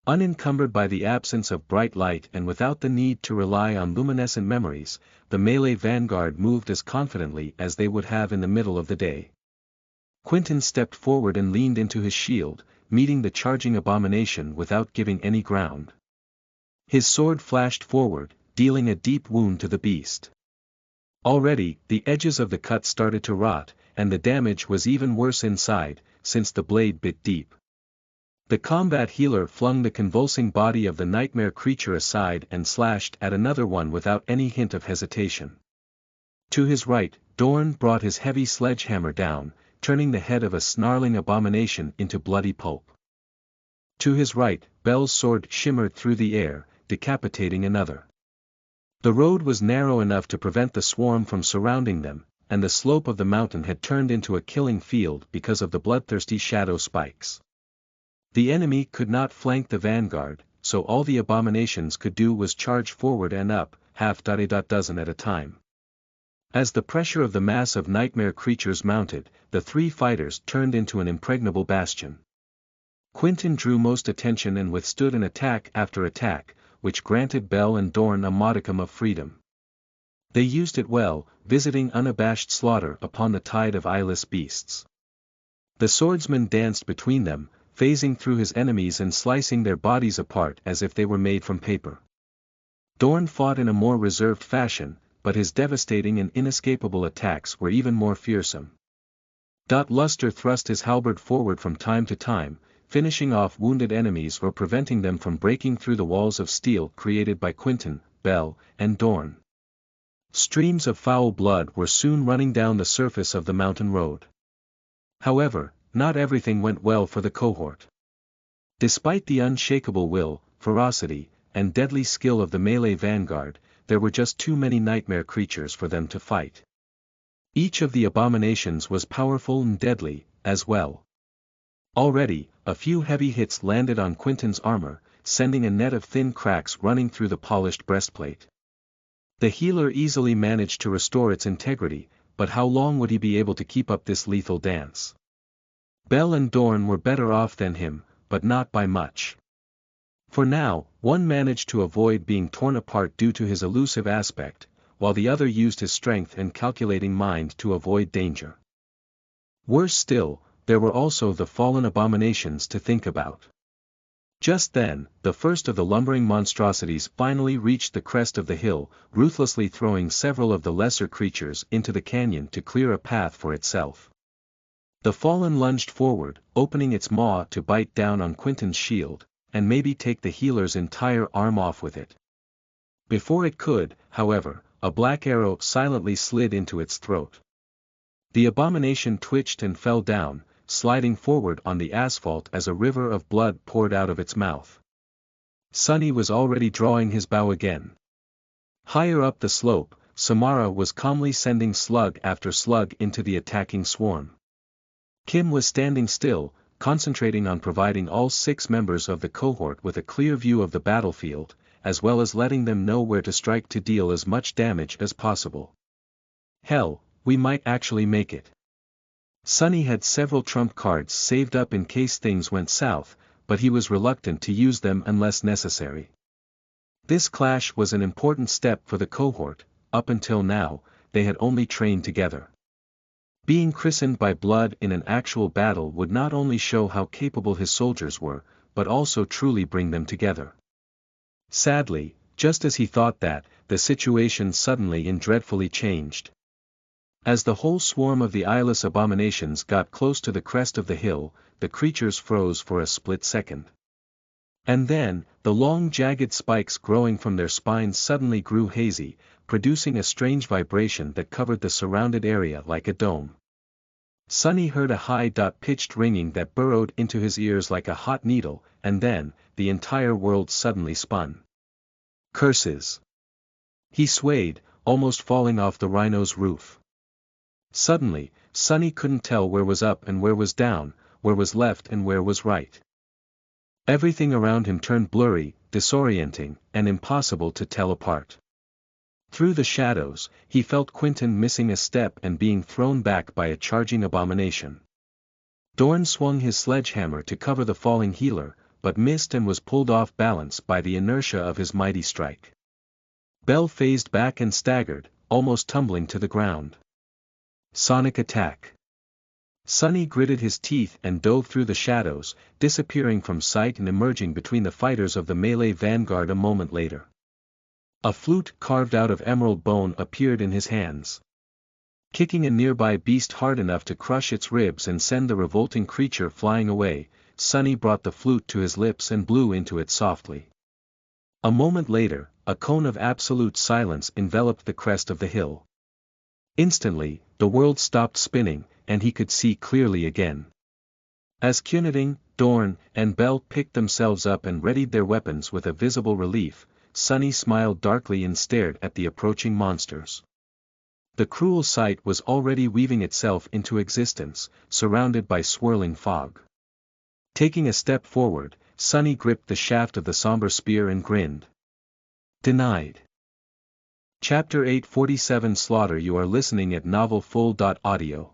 Unencumbered by the absence of bright light and without the need to rely on luminescent memories, the melee vanguard moved as confidently as they would have in the middle of the day. Quentin stepped forward and leaned into his shield, meeting the charging abomination without giving any ground. His sword flashed forward, dealing a deep wound to the beast. Already, the edges of the cut started to rot, and the damage was even worse inside, since the blade bit deep. The combat healer flung the convulsing body of the nightmare creature aside and slashed at another one without any hint of hesitation. To his right, Dorn brought his heavy sledgehammer down, turning the head of a snarling abomination into bloody pulp. To his right, Bel's sword shimmered through the air, decapitating another. The road was narrow enough to prevent the swarm from surrounding them, and the slope of the mountain had turned into a killing field because of the bloodthirsty shadow spikes. The enemy could not flank the vanguard, so all the abominations could do was charge forward and up, half-dozen at a time. As the pressure of the mass of nightmare creatures mounted, the three fighters turned into an impregnable bastion. Quentin drew most attention and withstood an attack after attack, which granted Bel and Dorn a modicum of freedom. They used it well, visiting unabashed slaughter upon the tide of eyeless beasts. The swordsman danced between them, phasing through his enemies and slicing their bodies apart as if they were made from paper. Dorn fought in a more reserved fashion, but his devastating and inescapable attacks were even more fearsome. Luster thrust his halberd forward from time to time, finishing off wounded enemies or preventing them from breaking through the walls of steel created by Quentin, Bel, and Dorn. Streams of foul blood were soon running down the surface of the mountain road. However, not everything went well for the cohort. Despite the unshakable will, ferocity, and deadly skill of the melee vanguard, there were just too many nightmare creatures for them to fight. Each of the abominations was powerful and deadly, as well. Already, a few heavy hits landed on Quentin's armor, sending a net of thin cracks running through the polished breastplate. The healer easily managed to restore its integrity, but how long would he be able to keep up this lethal dance? Bell and Dorn were better off than him, but not by much. For now, one managed to avoid being torn apart due to his elusive aspect, while the other used his strength and calculating mind to avoid danger. Worse still, there were also the fallen abominations to think about. Just then, the first of the lumbering monstrosities finally reached the crest of the hill, ruthlessly throwing several of the lesser creatures into the canyon to clear a path for itself. The fallen lunged forward, opening its maw to bite down on Quentin's shield, and maybe take the healer's entire arm off with it. Before it could, however, a black arrow silently slid into its throat. The abomination twitched and fell down, sliding forward on the asphalt as a river of blood poured out of its mouth. Sunny was already drawing his bow again. Higher up the slope, Samara was calmly sending slug after slug into the attacking swarm. Kim was standing still, concentrating on providing all 6 members of the cohort with a clear view of the battlefield, as well as letting them know where to strike to deal as much damage as possible. Hell, we might actually make it. Sunny had several trump cards saved up in case things went south, but he was reluctant to use them unless necessary. This clash was an important step for the cohort. Up until now, they had only trained together. Being christened by Blood in an actual battle would not only show how capable his soldiers were, but also truly bring them together. Sadly, just as he thought that, the situation suddenly and dreadfully changed. As the whole swarm of the eyeless abominations got close to the crest of the hill, the creatures froze for a split second. And then, the long jagged spikes growing from their spines suddenly grew hazy, producing a strange vibration that covered the surrounded area like a dome. Sunny heard a high-pitched ringing that burrowed into his ears like a hot needle, and then, the entire world suddenly spun. Curses! He swayed, almost falling off the rhino's roof. Suddenly, Sunny couldn't tell where was up and where was down, where was left and where was right. Everything around him turned blurry, disorienting, and impossible to tell apart. Through the shadows, he felt Quentin missing a step and being thrown back by a charging abomination. Dorn swung his sledgehammer to cover the falling healer, but missed and was pulled off balance by the inertia of his mighty strike. Bell phased back and staggered, almost tumbling to the ground. Sonic attack. Sunny gritted his teeth and dove through the shadows, disappearing from sight and emerging between the fighters of the melee vanguard a moment later. A flute carved out of emerald bone appeared in his hands. Kicking a nearby beast hard enough to crush its ribs and send the revolting creature flying away, Sunny brought the flute to his lips and blew into it softly. A moment later, a cone of absolute silence enveloped the crest of the hill. Instantly, the world stopped spinning, and he could see clearly again. As Kynading, Dorn, and Bell picked themselves up and readied their weapons with a visible relief, Sunny smiled darkly and stared at the approaching monsters. The cruel sight was already weaving itself into existence, surrounded by swirling fog. Taking a step forward, Sunny gripped the shaft of the somber spear and grinned. Denied. Chapter 847 Slaughter. You are listening at NovelFull.audio.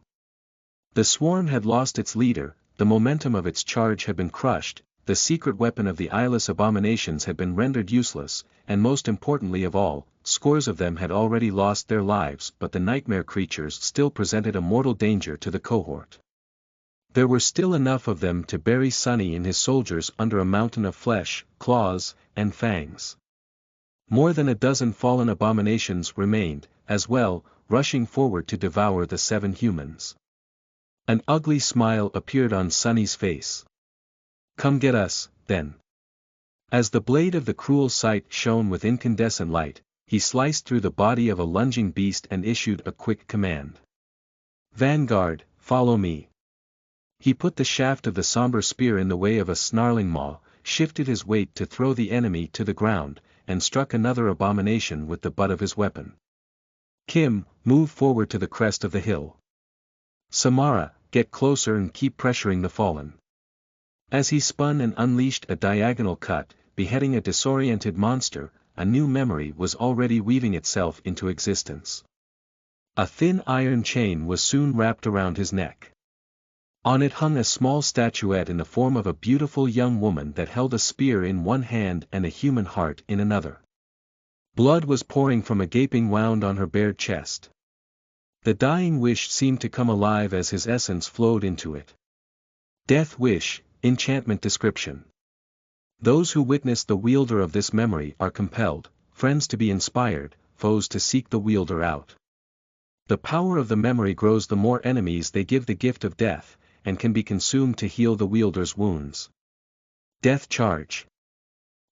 The swarm had lost its leader, the momentum of its charge had been crushed, the secret weapon of the eyeless abominations had been rendered useless, and most importantly of all, scores of them had already lost their lives, but the nightmare creatures still presented a mortal danger to the cohort. There were still enough of them to bury Sunny and his soldiers under a mountain of flesh, claws, and fangs. More than a dozen fallen abominations remained, as well, rushing forward to devour the 7 humans. An ugly smile appeared on Sunny's face. Come get us, then. As the blade of the cruel sight shone with incandescent light, he sliced through the body of a lunging beast and issued a quick command. Vanguard, follow me. He put the shaft of the somber spear in the way of a snarling maw, shifted his weight to throw the enemy to the ground, and struck another abomination with the butt of his weapon. Kim, move forward to the crest of the hill. Samara, get closer and keep pressuring the fallen. As he spun and unleashed a diagonal cut, beheading a disoriented monster, a new memory was already weaving itself into existence. A thin iron chain was soon wrapped around his neck. On it hung a small statuette in the form of a beautiful young woman that held a spear in one hand and a human heart in another. Blood was pouring from a gaping wound on her bared chest. The dying wish seemed to come alive as his essence flowed into it. Death wish, enchantment description. Those who witness the wielder of this memory are compelled, friends to be inspired, foes to seek the wielder out. The power of the memory grows the more enemies they give the gift of death, and can be consumed to heal the wielder's wounds. Death charge.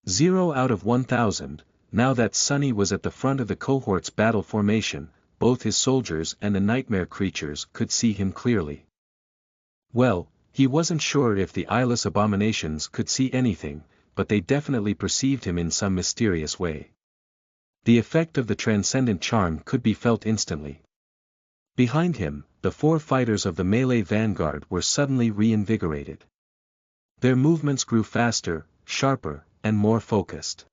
0 out of 1,000. Now that Sunny was at the front of the cohort's battle formation, both his soldiers and the nightmare creatures could see him clearly. Well, he wasn't sure if the eyeless abominations could see anything, but they definitely perceived him in some mysterious way. The effect of the transcendent charm could be felt instantly. Behind him, the 4 fighters of the melee vanguard were suddenly reinvigorated. Their movements grew faster, sharper, and more focused.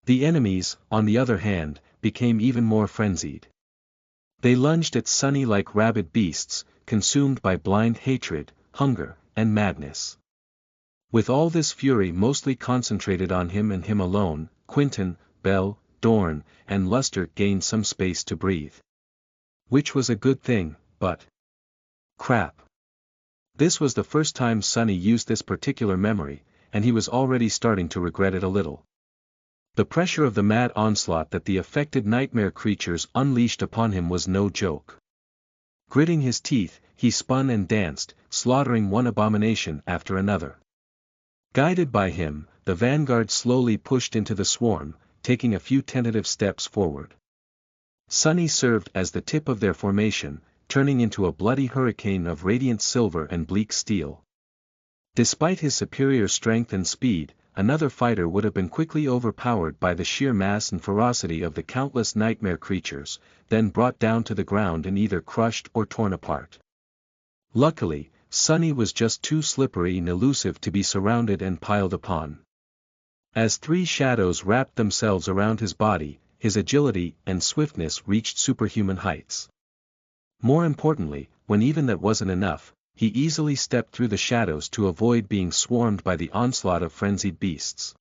The enemies, on the other hand, became even more frenzied. They lunged at Sunny like rabid beasts, consumed by blind hatred, hunger, and madness. With all this fury mostly concentrated on him and him alone, Quentin, Belle, Dorn, and Luster gained some space to breathe. Which was a good thing, but... crap. This was the first time Sunny used this particular memory, and he was already starting to regret it a little. The pressure of the mad onslaught that the affected nightmare creatures unleashed upon him was no joke. Gritting his teeth, he spun and danced, slaughtering one abomination after another. Guided by him, the vanguard slowly pushed into the swarm, taking a few tentative steps forward. Sunny served as the tip of their formation, turning into a bloody hurricane of radiant silver and bleak steel. Despite his superior strength and speed, another fighter would have been quickly overpowered by the sheer mass and ferocity of the countless nightmare creatures, then brought down to the ground and either crushed or torn apart. Luckily, Sunny was just too slippery and elusive to be surrounded and piled upon. As 3 shadows wrapped themselves around his body, his agility and swiftness reached superhuman heights. More importantly, when even that wasn't enough, he easily stepped through the shadows to avoid being swarmed by the onslaught of frenzied beasts.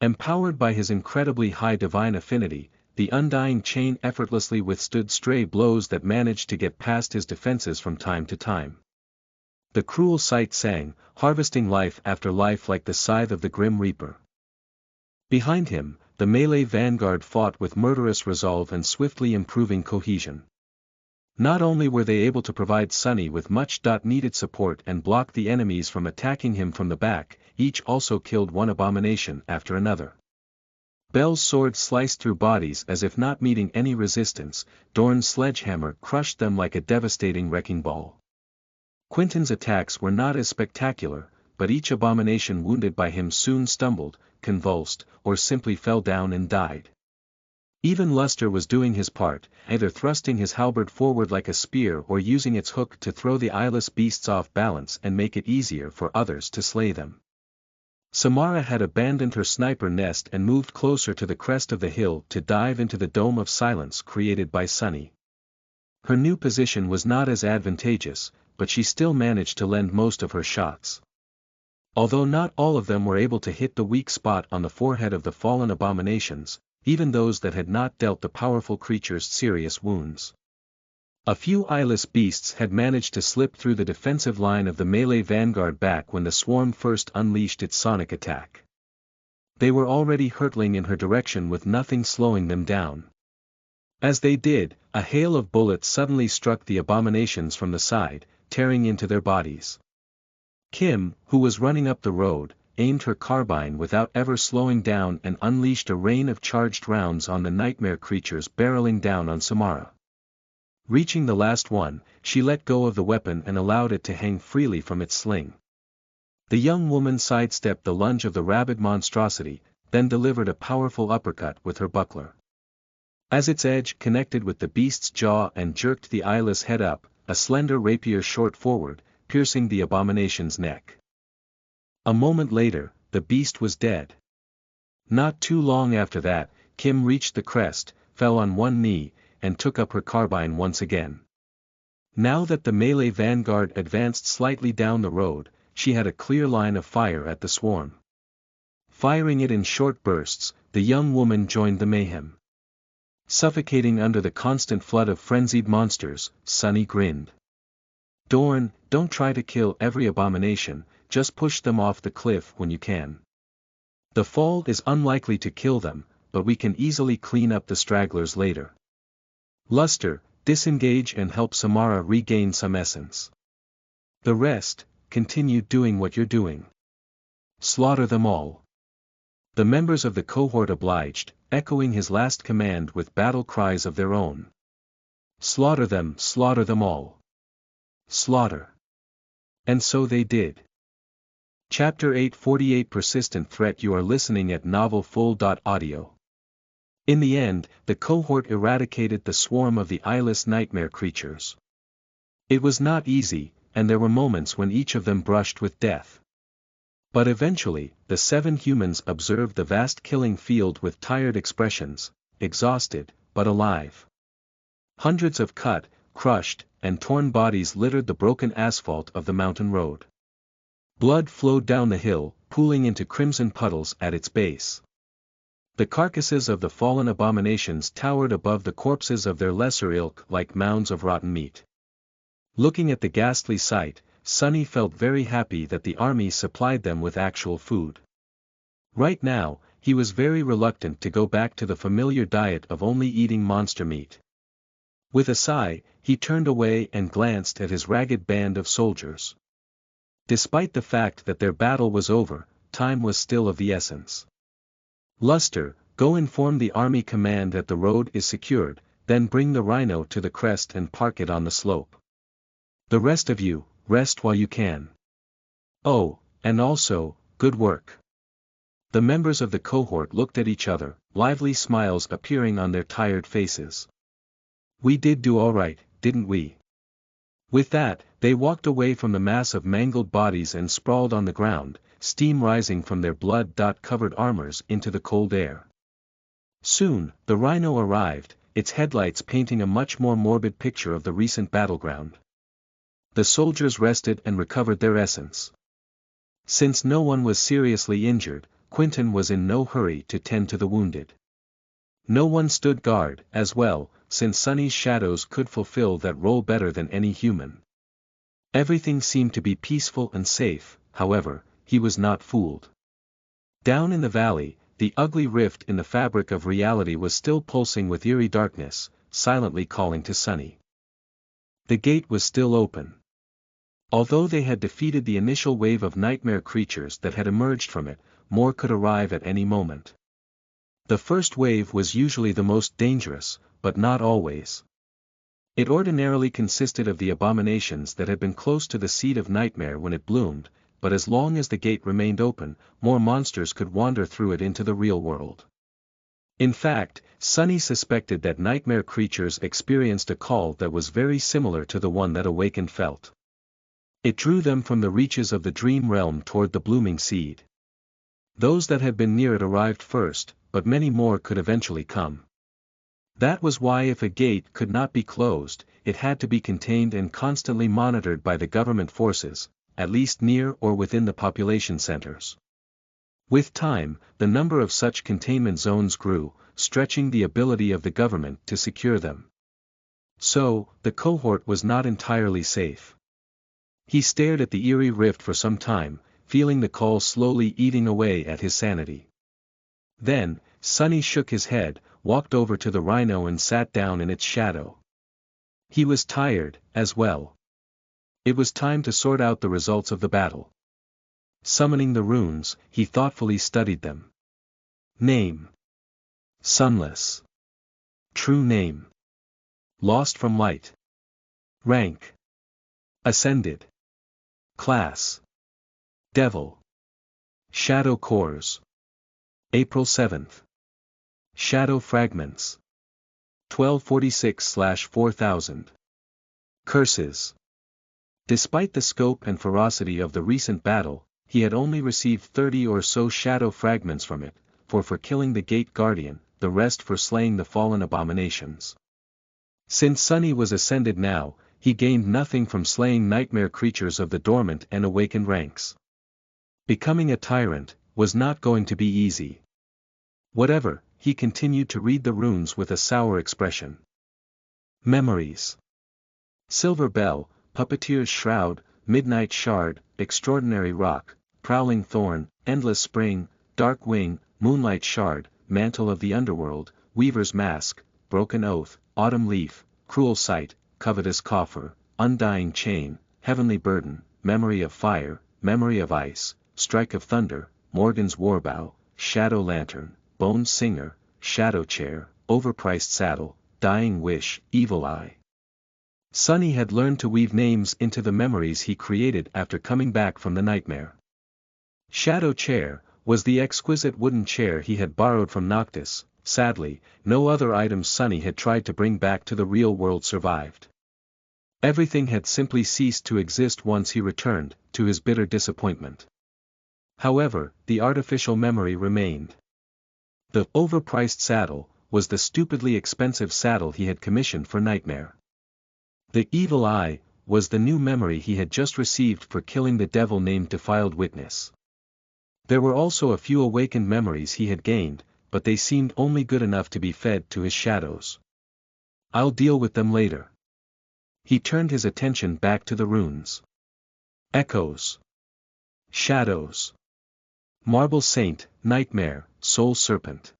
Empowered by his incredibly high divine affinity, the undying chain effortlessly withstood stray blows that managed to get past his defenses from time to time. The cruel sight sang, harvesting life after life like the scythe of the Grim Reaper. Behind him, the melee vanguard fought with murderous resolve and swiftly improving cohesion. Not only were they able to provide Sunny with much needed support and block the enemies from attacking him from the back, each also killed one abomination after another. Belle's sword sliced through bodies as if not meeting any resistance, Dorn's sledgehammer crushed them like a devastating wrecking ball. Quentin's attacks were not as spectacular, but each abomination wounded by him soon stumbled, convulsed, or simply fell down and died. Even Luster was doing his part, either thrusting his halberd forward like a spear or using its hook to throw the eyeless beasts off balance and make it easier for others to slay them. Samara had abandoned her sniper nest and moved closer to the crest of the hill to dive into the dome of silence created by Sunny. Her new position was not as advantageous, but she still managed to lend most of her shots. Although not all of them were able to hit the weak spot on the forehead of the fallen abominations, even those that had not dealt the powerful creatures serious wounds. A few eyeless beasts had managed to slip through the defensive line of the melee vanguard back when the swarm first unleashed its sonic attack. They were already hurtling in her direction with nothing slowing them down. As they did, a hail of bullets suddenly struck the abominations from the side, tearing into their bodies. Kim, who was running up the road, aimed her carbine without ever slowing down and unleashed a rain of charged rounds on the nightmare creatures barreling down on Samara. Reaching the last one, she let go of the weapon and allowed it to hang freely from its sling. The young woman sidestepped the lunge of the rabid monstrosity, then delivered a powerful uppercut with her buckler. As its edge connected with the beast's jaw and jerked the eyeless head up, a slender rapier shot forward, piercing the abomination's neck. A moment later, the beast was dead. Not too long after that, Kim reached the crest, fell on one knee, and took up her carbine once again. Now that the melee vanguard advanced slightly down the road, she had a clear line of fire at the swarm. Firing it in short bursts, the young woman joined the mayhem. Suffocating under the constant flood of frenzied monsters, Sunny grinned. Dorn, don't try to kill every abomination, just push them off the cliff when you can. The fall is unlikely to kill them, but we can easily clean up the stragglers later. Luster, disengage and help Samara regain some essence. The rest, continue doing what you're doing. Slaughter them all. The members of the cohort obliged, echoing his last command with battle cries of their own. Slaughter them all. Slaughter. And so they did. Chapter 848 Persistent Threat. You are listening at NovelFull.audio. In the end, the cohort eradicated the swarm of the eyeless nightmare creatures. It was not easy, and there were moments when each of them brushed with death. But eventually, the 7 humans observed the vast killing field with tired expressions, exhausted, but alive. Hundreds of cut, crushed, and torn bodies littered the broken asphalt of the mountain road. Blood flowed down the hill, pooling into crimson puddles at its base. The carcasses of the fallen abominations towered above the corpses of their lesser ilk like mounds of rotten meat. Looking at the ghastly sight, Sunny felt very happy that the army supplied them with actual food. Right now, he was very reluctant to go back to the familiar diet of only eating monster meat. With a sigh, he turned away and glanced at his ragged band of soldiers. Despite the fact that their battle was over, time was still of the essence. Luster, go inform the army command that the road is secured, then bring the rhino to the crest and park it on the slope. The rest of you, rest while you can. Oh, and also, good work. The members of the cohort looked at each other, lively smiles appearing on their tired faces. We did do all right, didn't we? With that, they walked away from the mass of mangled bodies and sprawled on the ground, steam rising from their blood-covered armors into the cold air. Soon, the rhino arrived, its headlights painting a much more morbid picture of the recent battleground. The soldiers rested and recovered their essence. Since no one was seriously injured, Quentin was in no hurry to tend to the wounded. No one stood guard, as well, since Sunny's shadows could fulfill that role better than any human. Everything seemed to be peaceful and safe, however, he was not fooled. Down in the valley, the ugly rift in the fabric of reality was still pulsing with eerie darkness, silently calling to Sunny. The gate was still open. Although they had defeated the initial wave of nightmare creatures that had emerged from it, more could arrive at any moment. The first wave was usually the most dangerous, but not always. It ordinarily consisted of the abominations that had been close to the seed of nightmare when it bloomed, but as long as the gate remained open, more monsters could wander through it into the real world. In fact, Sunny suspected that nightmare creatures experienced a call that was very similar to the one that Awakened felt. It drew them from the reaches of the dream realm toward the blooming seed. Those that had been near it arrived first, but many more could eventually come. That was why if a gate could not be closed, it had to be contained and constantly monitored by the government forces, at least near or within the population centers. With time, the number of such containment zones grew, stretching the ability of the government to secure them. So, the cohort was not entirely safe. He stared at the eerie rift for some time, feeling the call slowly eating away at his sanity. Then, Sunny shook his head, walked over to the rhino and sat down in its shadow. He was tired, as well. It was time to sort out the results of the battle. Summoning the runes, he thoughtfully studied them. Name: Sunless. True name: Lost from Light. Rank. Ascended. Class. Devil. Shadow Cores. April 7th. Shadow Fragments. 1246/4000. Curses. Despite the scope and ferocity of the recent battle, he had only received 30 or so shadow fragments from it, for killing the Gate Guardian, the rest for slaying the fallen abominations. Since Sunny was ascended now, he gained nothing from slaying nightmare creatures of the dormant and awakened ranks. Becoming a tyrant was not going to be easy. Whatever, he continued to read the runes with a sour expression. Memories. Silver Bell, Puppeteer's Shroud, Midnight Shard, Extraordinary Rock, Prowling Thorn, Endless Spring, Dark Wing, Moonlight Shard, Mantle of the Underworld, Weaver's Mask, Broken Oath, Autumn Leaf, Cruel Sight, Covetous Coffer, Undying Chain, Heavenly Burden, Memory of Fire, Memory of Ice, Strike of Thunder, Morgan's Warbow, Shadow Lantern, Bone Singer, Shadow Chair, Overpriced Saddle, Dying Wish, Evil Eye. Sunny had learned to weave names into the memories he created after coming back from the nightmare. Shadow Chair was the exquisite wooden chair he had borrowed from Noctis. Sadly, no other items Sunny had tried to bring back to the real world survived. Everything had simply ceased to exist once he returned, to his bitter disappointment. However, the artificial memory remained. The overpriced saddle was the stupidly expensive saddle he had commissioned for Nightmare. The Evil Eye was the new memory he had just received for killing the devil named Defiled Witness. There were also a few awakened memories he had gained, but they seemed only good enough to be fed to his shadows. I'll deal with them later. He turned his attention back to the runes. Echoes. Shadows. Marble Saint, Nightmare, Soul Serpent.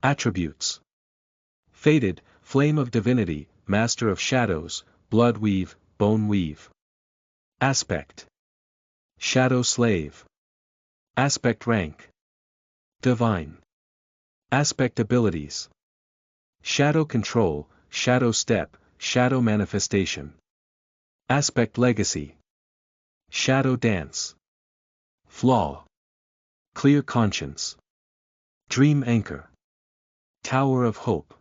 Attributes. Faded, Flame of Divinity, Master of Shadows, Blood Weave, Bone Weave. Aspect. Shadow Slave. Aspect Rank. Divine. Aspect Abilities. Shadow Control, Shadow Step, Shadow Manifestation. Aspect Legacy. Shadow Dance. Flaw. Clear Conscience. Dream Anchor. Tower of Hope.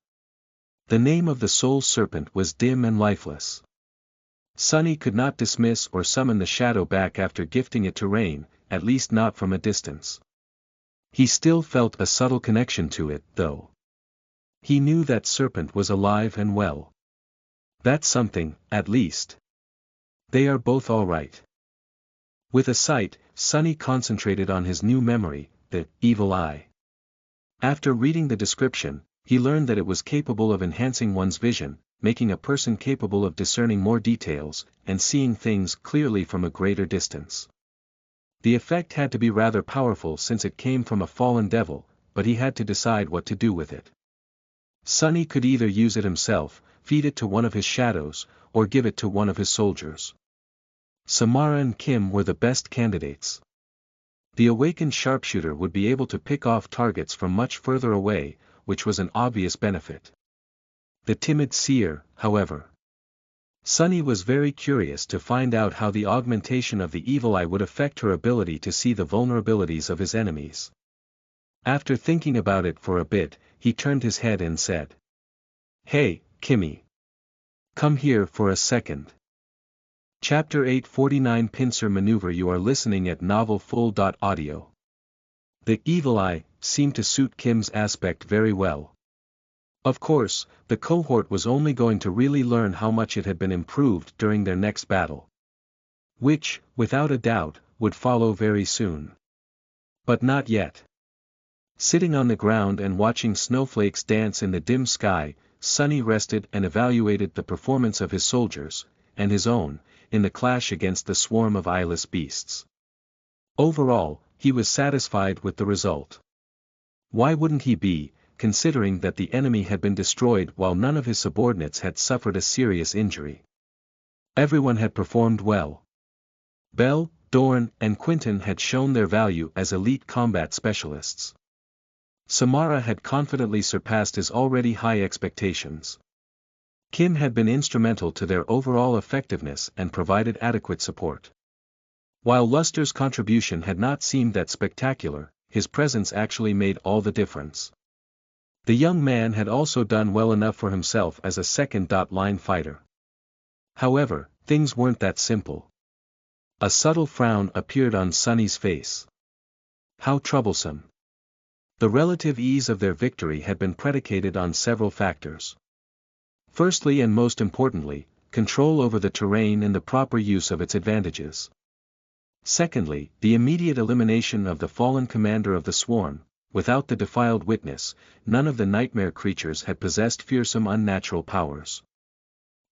The name of the Soul Serpent was dim and lifeless. Sunny could not dismiss or summon the shadow back after gifting it to Rain, at least not from a distance. He still felt a subtle connection to it, though. He knew that serpent was alive and well. That's something, at least. They are both all right. With a sight, Sunny concentrated on his new memory, the Evil Eye. After reading the description, he learned that it was capable of enhancing one's vision, making a person capable of discerning more details, and seeing things clearly from a greater distance. The effect had to be rather powerful since it came from a fallen devil, but he had to decide what to do with it. Sunny could either use it himself, feed it to one of his shadows, or give it to one of his soldiers. Samara and Kim were the best candidates. The awakened sharpshooter would be able to pick off targets from much further away, which was an obvious benefit. The timid seer, however. Sunny was very curious to find out how the augmentation of the Evil Eye would affect her ability to see the vulnerabilities of his enemies. After thinking about it for a bit, he turned his head and said, "Hey, Kimmy. Come here for a second." Chapter 849 Pincer Maneuver. You are listening at NovelFull.audio. The Evil Eye seemed to suit Kim's aspect very well. Of course, the cohort was only going to really learn how much it had been improved during their next battle. Which, without a doubt, would follow very soon. But not yet. Sitting on the ground and watching snowflakes dance in the dim sky, Sunny rested and evaluated the performance of his soldiers, and his own, in the clash against the swarm of eyeless beasts. Overall, he was satisfied with the result. Why wouldn't he be, considering that the enemy had been destroyed while none of his subordinates had suffered a serious injury? Everyone had performed well. Belle, Dorn, and Quentin had shown their value as elite combat specialists. Samara had confidently surpassed his already high expectations. Kim had been instrumental to their overall effectiveness and provided adequate support. While Luster's contribution had not seemed that spectacular, his presence actually made all the difference. The young man had also done well enough for himself as a second-line fighter. However, things weren't that simple. A subtle frown appeared on Sunny's face. How troublesome. The relative ease of their victory had been predicated on several factors. Firstly and most importantly, control over the terrain and the proper use of its advantages. Secondly, the immediate elimination of the fallen commander of the swarm. Without the defiled witness, none of the nightmare creatures had possessed fearsome unnatural powers.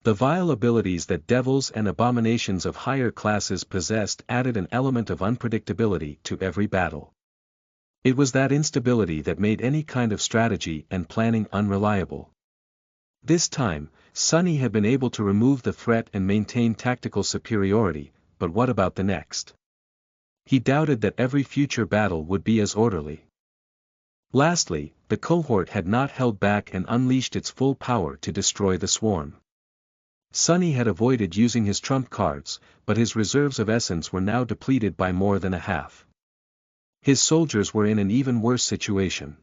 The vile abilities that devils and abominations of higher classes possessed added an element of unpredictability to every battle. It was that instability that made any kind of strategy and planning unreliable. This time, Sunny had been able to remove the threat and maintain tactical superiority, but what about the next? He doubted that every future battle would be as orderly. Lastly, the cohort had not held back and unleashed its full power to destroy the swarm. Sunny had avoided using his trump cards, but his reserves of essence were now depleted by more than a half. His soldiers were in an even worse situation.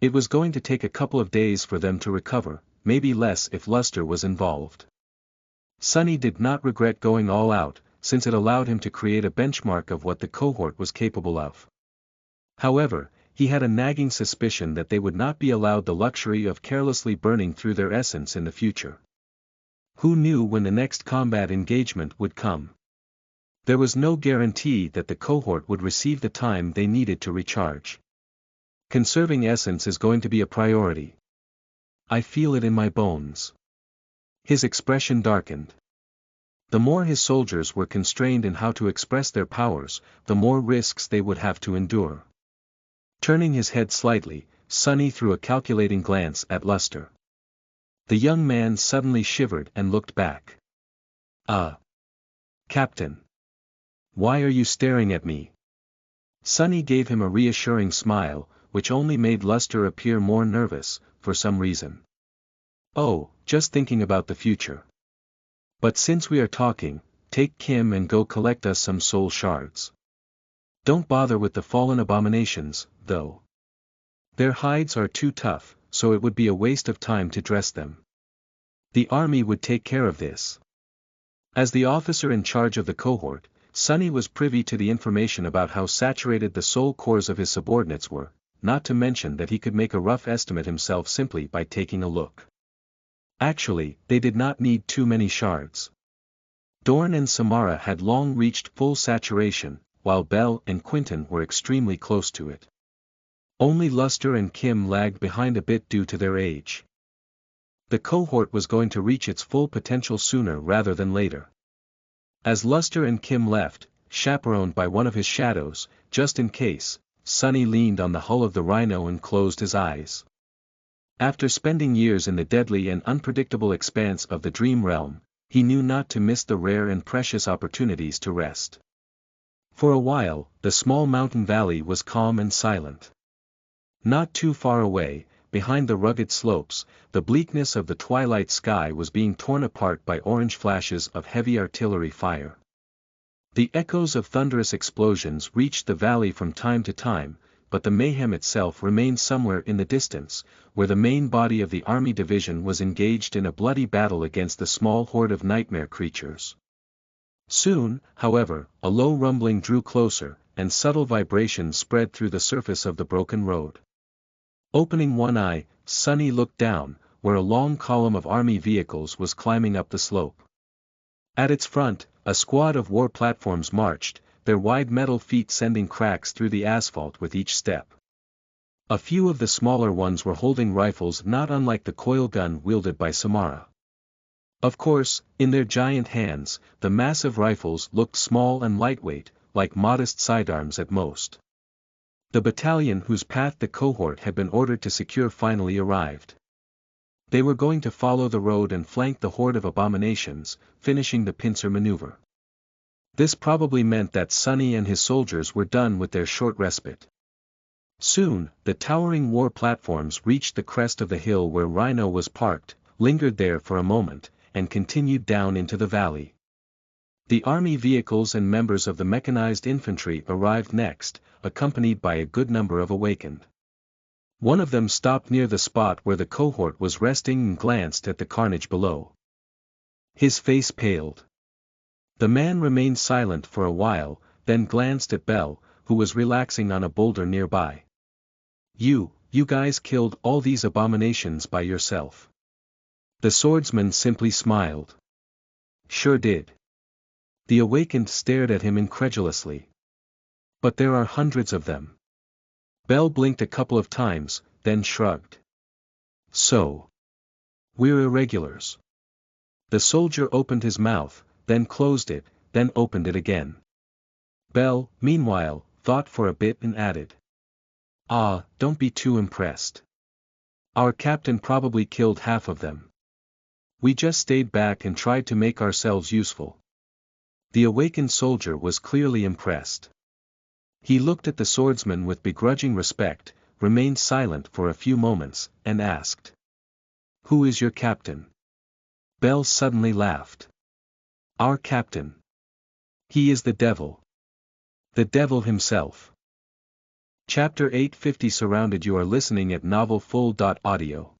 It was going to take a couple of days for them to recover, maybe less if Luster was involved. Sunny did not regret going all out, since it allowed him to create a benchmark of what the cohort was capable of. However, he had a nagging suspicion that they would not be allowed the luxury of carelessly burning through their essence in the future. Who knew when the next combat engagement would come? There was no guarantee that the cohort would receive the time they needed to recharge. Conserving essence is going to be a priority. I feel it in my bones. His expression darkened. The more his soldiers were constrained in how to express their powers, the more risks they would have to endure. Turning his head slightly, Sunny threw a calculating glance at Luster. The young man suddenly shivered and looked back. Captain. Why are you staring at me? Sunny gave him a reassuring smile, which only made Luster appear more nervous, for some reason. Oh, just thinking about the future. But since we are talking, take Kim and go collect us some soul shards. Don't bother with the fallen abominations, though. Their hides are too tough, so it would be a waste of time to dress them. The army would take care of this. As the officer in charge of the cohort, Sunny was privy to the information about how saturated the soul cores of his subordinates were, not to mention that he could make a rough estimate himself simply by taking a look. Actually, they did not need too many shards. Dorn and Samara had long reached full saturation, while Belle and Quinton were extremely close to it. Only Luster and Kim lagged behind a bit due to their age. The cohort was going to reach its full potential sooner rather than later. As Luster and Kim left, chaperoned by one of his shadows, just in case, Sunny leaned on the hull of the Rhino and closed his eyes. After spending years in the deadly and unpredictable expanse of the dream realm, he knew not to miss the rare and precious opportunities to rest. For a while, the small mountain valley was calm and silent. Not too far away, behind the rugged slopes, the bleakness of the twilight sky was being torn apart by orange flashes of heavy artillery fire. The echoes of thunderous explosions reached the valley from time to time, but the mayhem itself remained somewhere in the distance, where the main body of the army division was engaged in a bloody battle against the small horde of nightmare creatures. Soon, however, a low rumbling drew closer, and subtle vibrations spread through the surface of the broken road. Opening one eye, Sunny looked down, where a long column of army vehicles was climbing up the slope. At its front, a squad of war platforms marched, their wide metal feet sending cracks through the asphalt with each step. A few of the smaller ones were holding rifles not unlike the coil gun wielded by Samara. Of course, in their giant hands, the massive rifles looked small and lightweight, like modest sidearms at most. The battalion whose path the cohort had been ordered to secure finally arrived. They were going to follow the road and flank the horde of abominations, finishing the pincer maneuver. This probably meant that Sunny and his soldiers were done with their short respite. Soon, the towering war platforms reached the crest of the hill where Rhino was parked, lingered there for a moment, and continued down into the valley. The army vehicles and members of the mechanized infantry arrived next, accompanied by a good number of awakened. One of them stopped near the spot where the cohort was resting and glanced at the carnage below. His face paled. The man remained silent for a while, then glanced at Bell, who was relaxing on a boulder nearby. You guys killed all these abominations by yourself." The swordsman simply smiled. "Sure did." The awakened stared at him incredulously. "But there are hundreds of them." Bell blinked a couple of times, then shrugged. "So. We're irregulars." The soldier opened his mouth, then closed it, then opened it again. Bell, meanwhile, thought for a bit and added. Don't be too impressed. Our captain probably killed half of them. We just stayed back and tried to make ourselves useful." The awakened soldier was clearly impressed. He looked at the swordsman with begrudging respect, remained silent for a few moments, and asked. "Who is your captain?" Bell suddenly laughed. "Our captain. He is the devil. The devil himself." Chapter 850 surrounded. You are listening at novelfull.audio.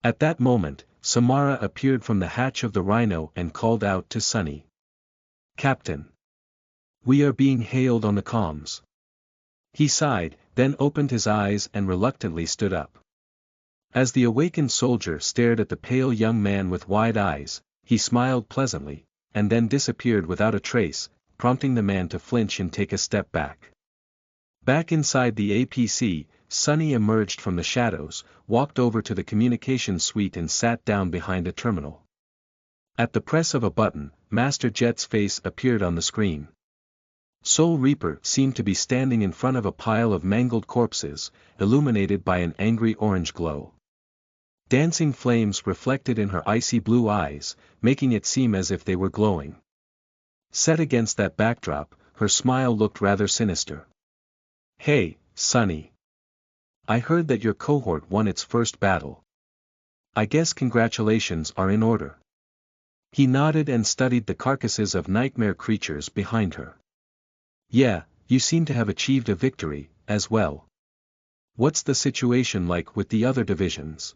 At that moment, Samara appeared from the hatch of the Rhino and called out to Sunny. "Captain. We are being hailed on the comms." He sighed, then opened his eyes and reluctantly stood up. As the awakened soldier stared at the pale young man with wide eyes, he smiled pleasantly, and then disappeared without a trace, prompting the man to flinch and take a step back. Back inside the APC, Sunny emerged from the shadows, walked over to the communications suite and sat down behind a terminal. At the press of a button, Master Jet's face appeared on the screen. Soul Reaper seemed to be standing in front of a pile of mangled corpses, illuminated by an angry orange glow. Dancing flames reflected in her icy blue eyes, making it seem as if they were glowing. Set against that backdrop, her smile looked rather sinister. "Hey, Sunny. I heard that your cohort won its first battle. I guess congratulations are in order." He nodded and studied the carcasses of nightmare creatures behind her. "Yeah, you seem to have achieved a victory, as well. What's the situation like with the other divisions?"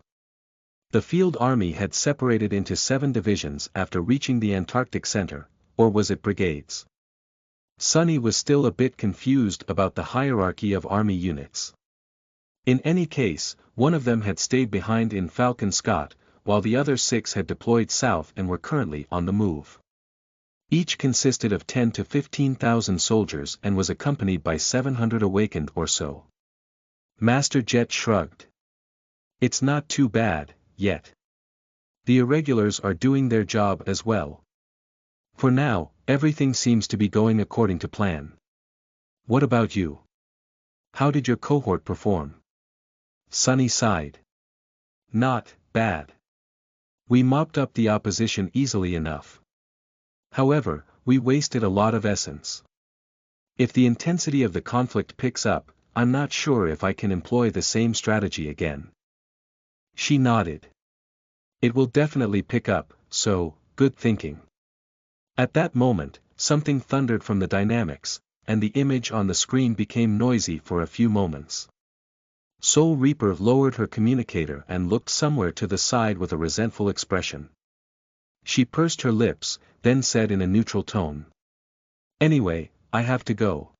The field army had separated into 7 divisions after reaching the Antarctic Center, or was it brigades? Sunny was still a bit confused about the hierarchy of army units. In any case, one of them had stayed behind in Falcon Scott, while the other 6 had deployed south and were currently on the move. Each consisted of 10 to 15,000 soldiers and was accompanied by 700 awakened or so. Master Jet shrugged. "It's not too bad, yet. The irregulars are doing their job as well. For now, everything seems to be going according to plan. What about you? How did your cohort perform?" Sunny sighed. "Not bad. We mopped up the opposition easily enough. However, we wasted a lot of essence. If the intensity of the conflict picks up, I'm not sure if I can employ the same strategy again." She nodded. "It will definitely pick up, so, good thinking." At that moment, something thundered from the dynamics, and the image on the screen became noisy for a few moments. Soul Reaper lowered her communicator and looked somewhere to the side with a resentful expression. She pursed her lips, then said in a neutral tone. "Anyway, I have to go.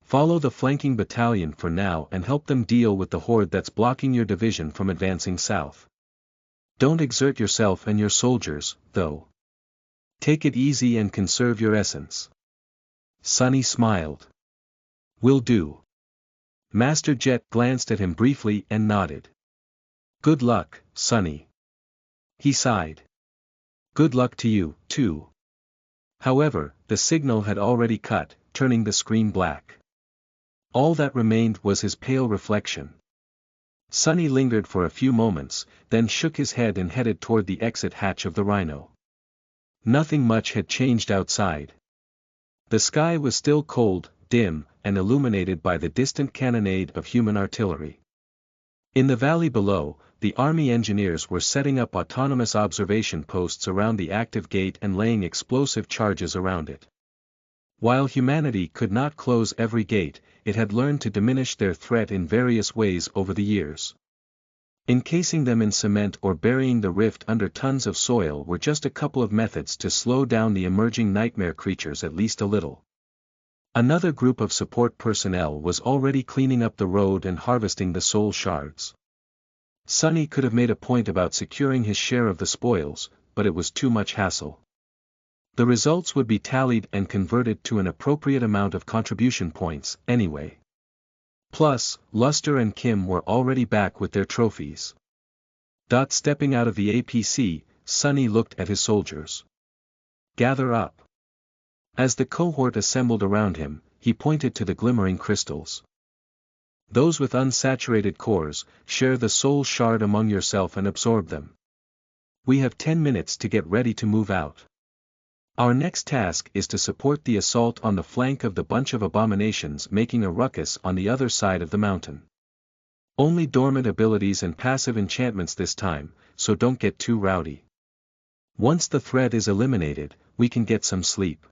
Follow the flanking battalion for now and help them deal with the horde that's blocking your division from advancing south. Don't exert yourself and your soldiers, though. Take it easy and conserve your essence." Sunny smiled. "Will do." Master Jet glanced at him briefly and nodded. "Good luck, Sunny." He sighed. "Good luck to you, too." However, the signal had already cut, turning the screen black. All that remained was his pale reflection. Sunny lingered for a few moments, then shook his head and headed toward the exit hatch of the Rhino. Nothing much had changed outside. The sky was still cold, dim, and illuminated by the distant cannonade of human artillery. In the valley below, the Army engineers were setting up autonomous observation posts around the active gate and laying explosive charges around it. While humanity could not close every gate, it had learned to diminish their threat in various ways over the years. Encasing them in cement or burying the rift under tons of soil were just a couple of methods to slow down the emerging nightmare creatures at least a little. Another group of support personnel was already cleaning up the road and harvesting the soul shards. Sonny could have made a point about securing his share of the spoils, but it was too much hassle. The results would be tallied and converted to an appropriate amount of contribution points, anyway. Plus, Luster and Kim were already back with their trophies. Stepping out of the APC, Sonny looked at his soldiers. Gather up. As the cohort assembled around him, he pointed to the glimmering crystals. Those with unsaturated cores, share the soul shard among yourself and absorb them. We have 10 minutes to get ready to move out. Our next task is to support the assault on the flank of the bunch of abominations making a ruckus on the other side of the mountain. Only dormant abilities and passive enchantments this time, so don't get too rowdy. Once the threat is eliminated, we can get some sleep.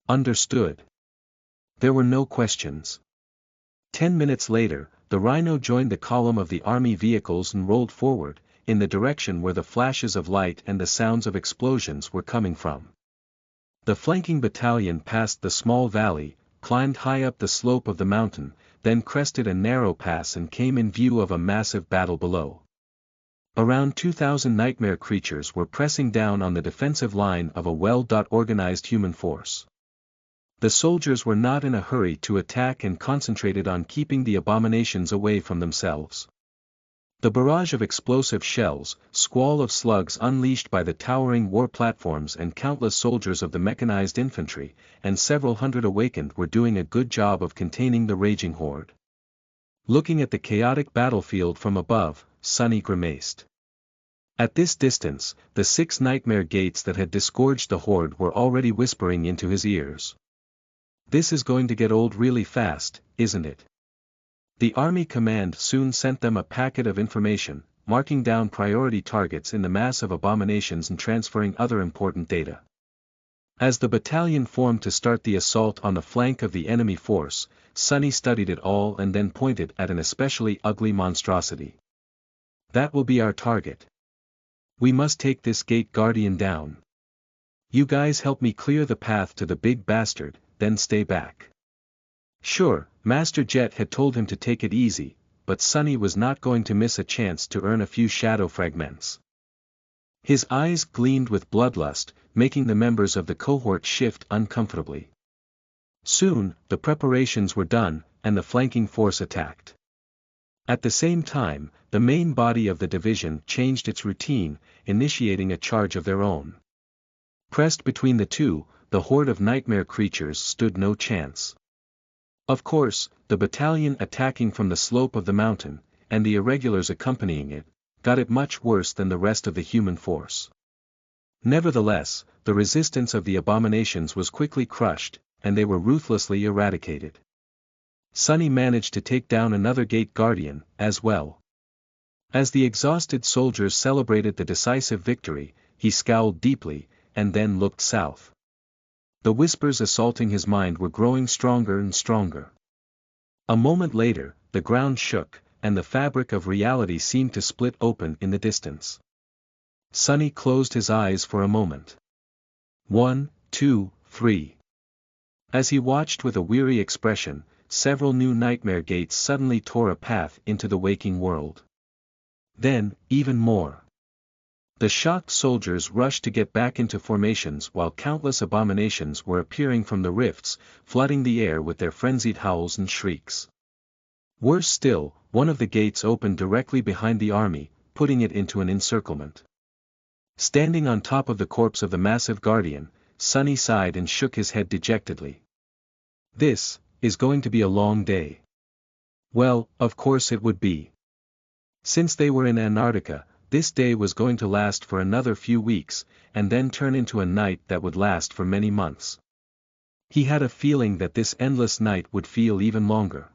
Understood. There were no questions. 10 minutes later, the Rhino joined the column of the army vehicles and rolled forward, in the direction where the flashes of light and the sounds of explosions were coming from. The flanking battalion passed the small valley, climbed high up the slope of the mountain, then crested a narrow pass and came in view of a massive battle below. Around 2,000 nightmare creatures were pressing down on the defensive line of a well-organized human force. The soldiers were not in a hurry to attack and concentrated on keeping the abominations away from themselves. The barrage of explosive shells, squall of slugs unleashed by the towering war platforms and countless soldiers of the mechanized infantry, and several hundred awakened were doing a good job of containing the raging horde. Looking at the chaotic battlefield from above, Sonny grimaced. At this distance, the 6 nightmare gates that had disgorged the horde were already whispering into his ears. This is going to get old really fast, isn't it? The Army Command soon sent them a packet of information, marking down priority targets in the mass of abominations and transferring other important data. As the battalion formed to start the assault on the flank of the enemy force, Sonny studied it all and then pointed at an especially ugly monstrosity. That will be our target. We must take this gate guardian down. You guys help me clear the path to the big bastard, then stay back. Sure, Master Jet had told him to take it easy, but Sonny was not going to miss a chance to earn a few shadow fragments. His eyes gleamed with bloodlust, making the members of the cohort shift uncomfortably. Soon, the preparations were done, and the flanking force attacked. At the same time, the main body of the division changed its routine, initiating a charge of their own. Pressed between the two, the horde of nightmare creatures stood no chance. Of course, the battalion attacking from the slope of the mountain, and the irregulars accompanying it, got it much worse than the rest of the human force. Nevertheless, the resistance of the abominations was quickly crushed, and they were ruthlessly eradicated. Sonny managed to take down another gate guardian, as well. As the exhausted soldiers celebrated the decisive victory, he scowled deeply, and then looked south. The whispers assaulting his mind were growing stronger and stronger. A moment later, the ground shook, and the fabric of reality seemed to split open in the distance. Sonny closed his eyes for a moment. 1, 2, 3. As he watched with a weary expression, several new nightmare gates suddenly tore a path into the waking world. Then, even more. The shocked soldiers rushed to get back into formations while countless abominations were appearing from the rifts, flooding the air with their frenzied howls and shrieks. Worse still, one of the gates opened directly behind the army, putting it into an encirclement. Standing on top of the corpse of the massive guardian, Sonny sighed and shook his head dejectedly. This is going to be a long day. Well, of course it would be. Since they were in Antarctica, this day was going to last for another few weeks, and then turn into a night that would last for many months. He had a feeling that this endless night would feel even longer.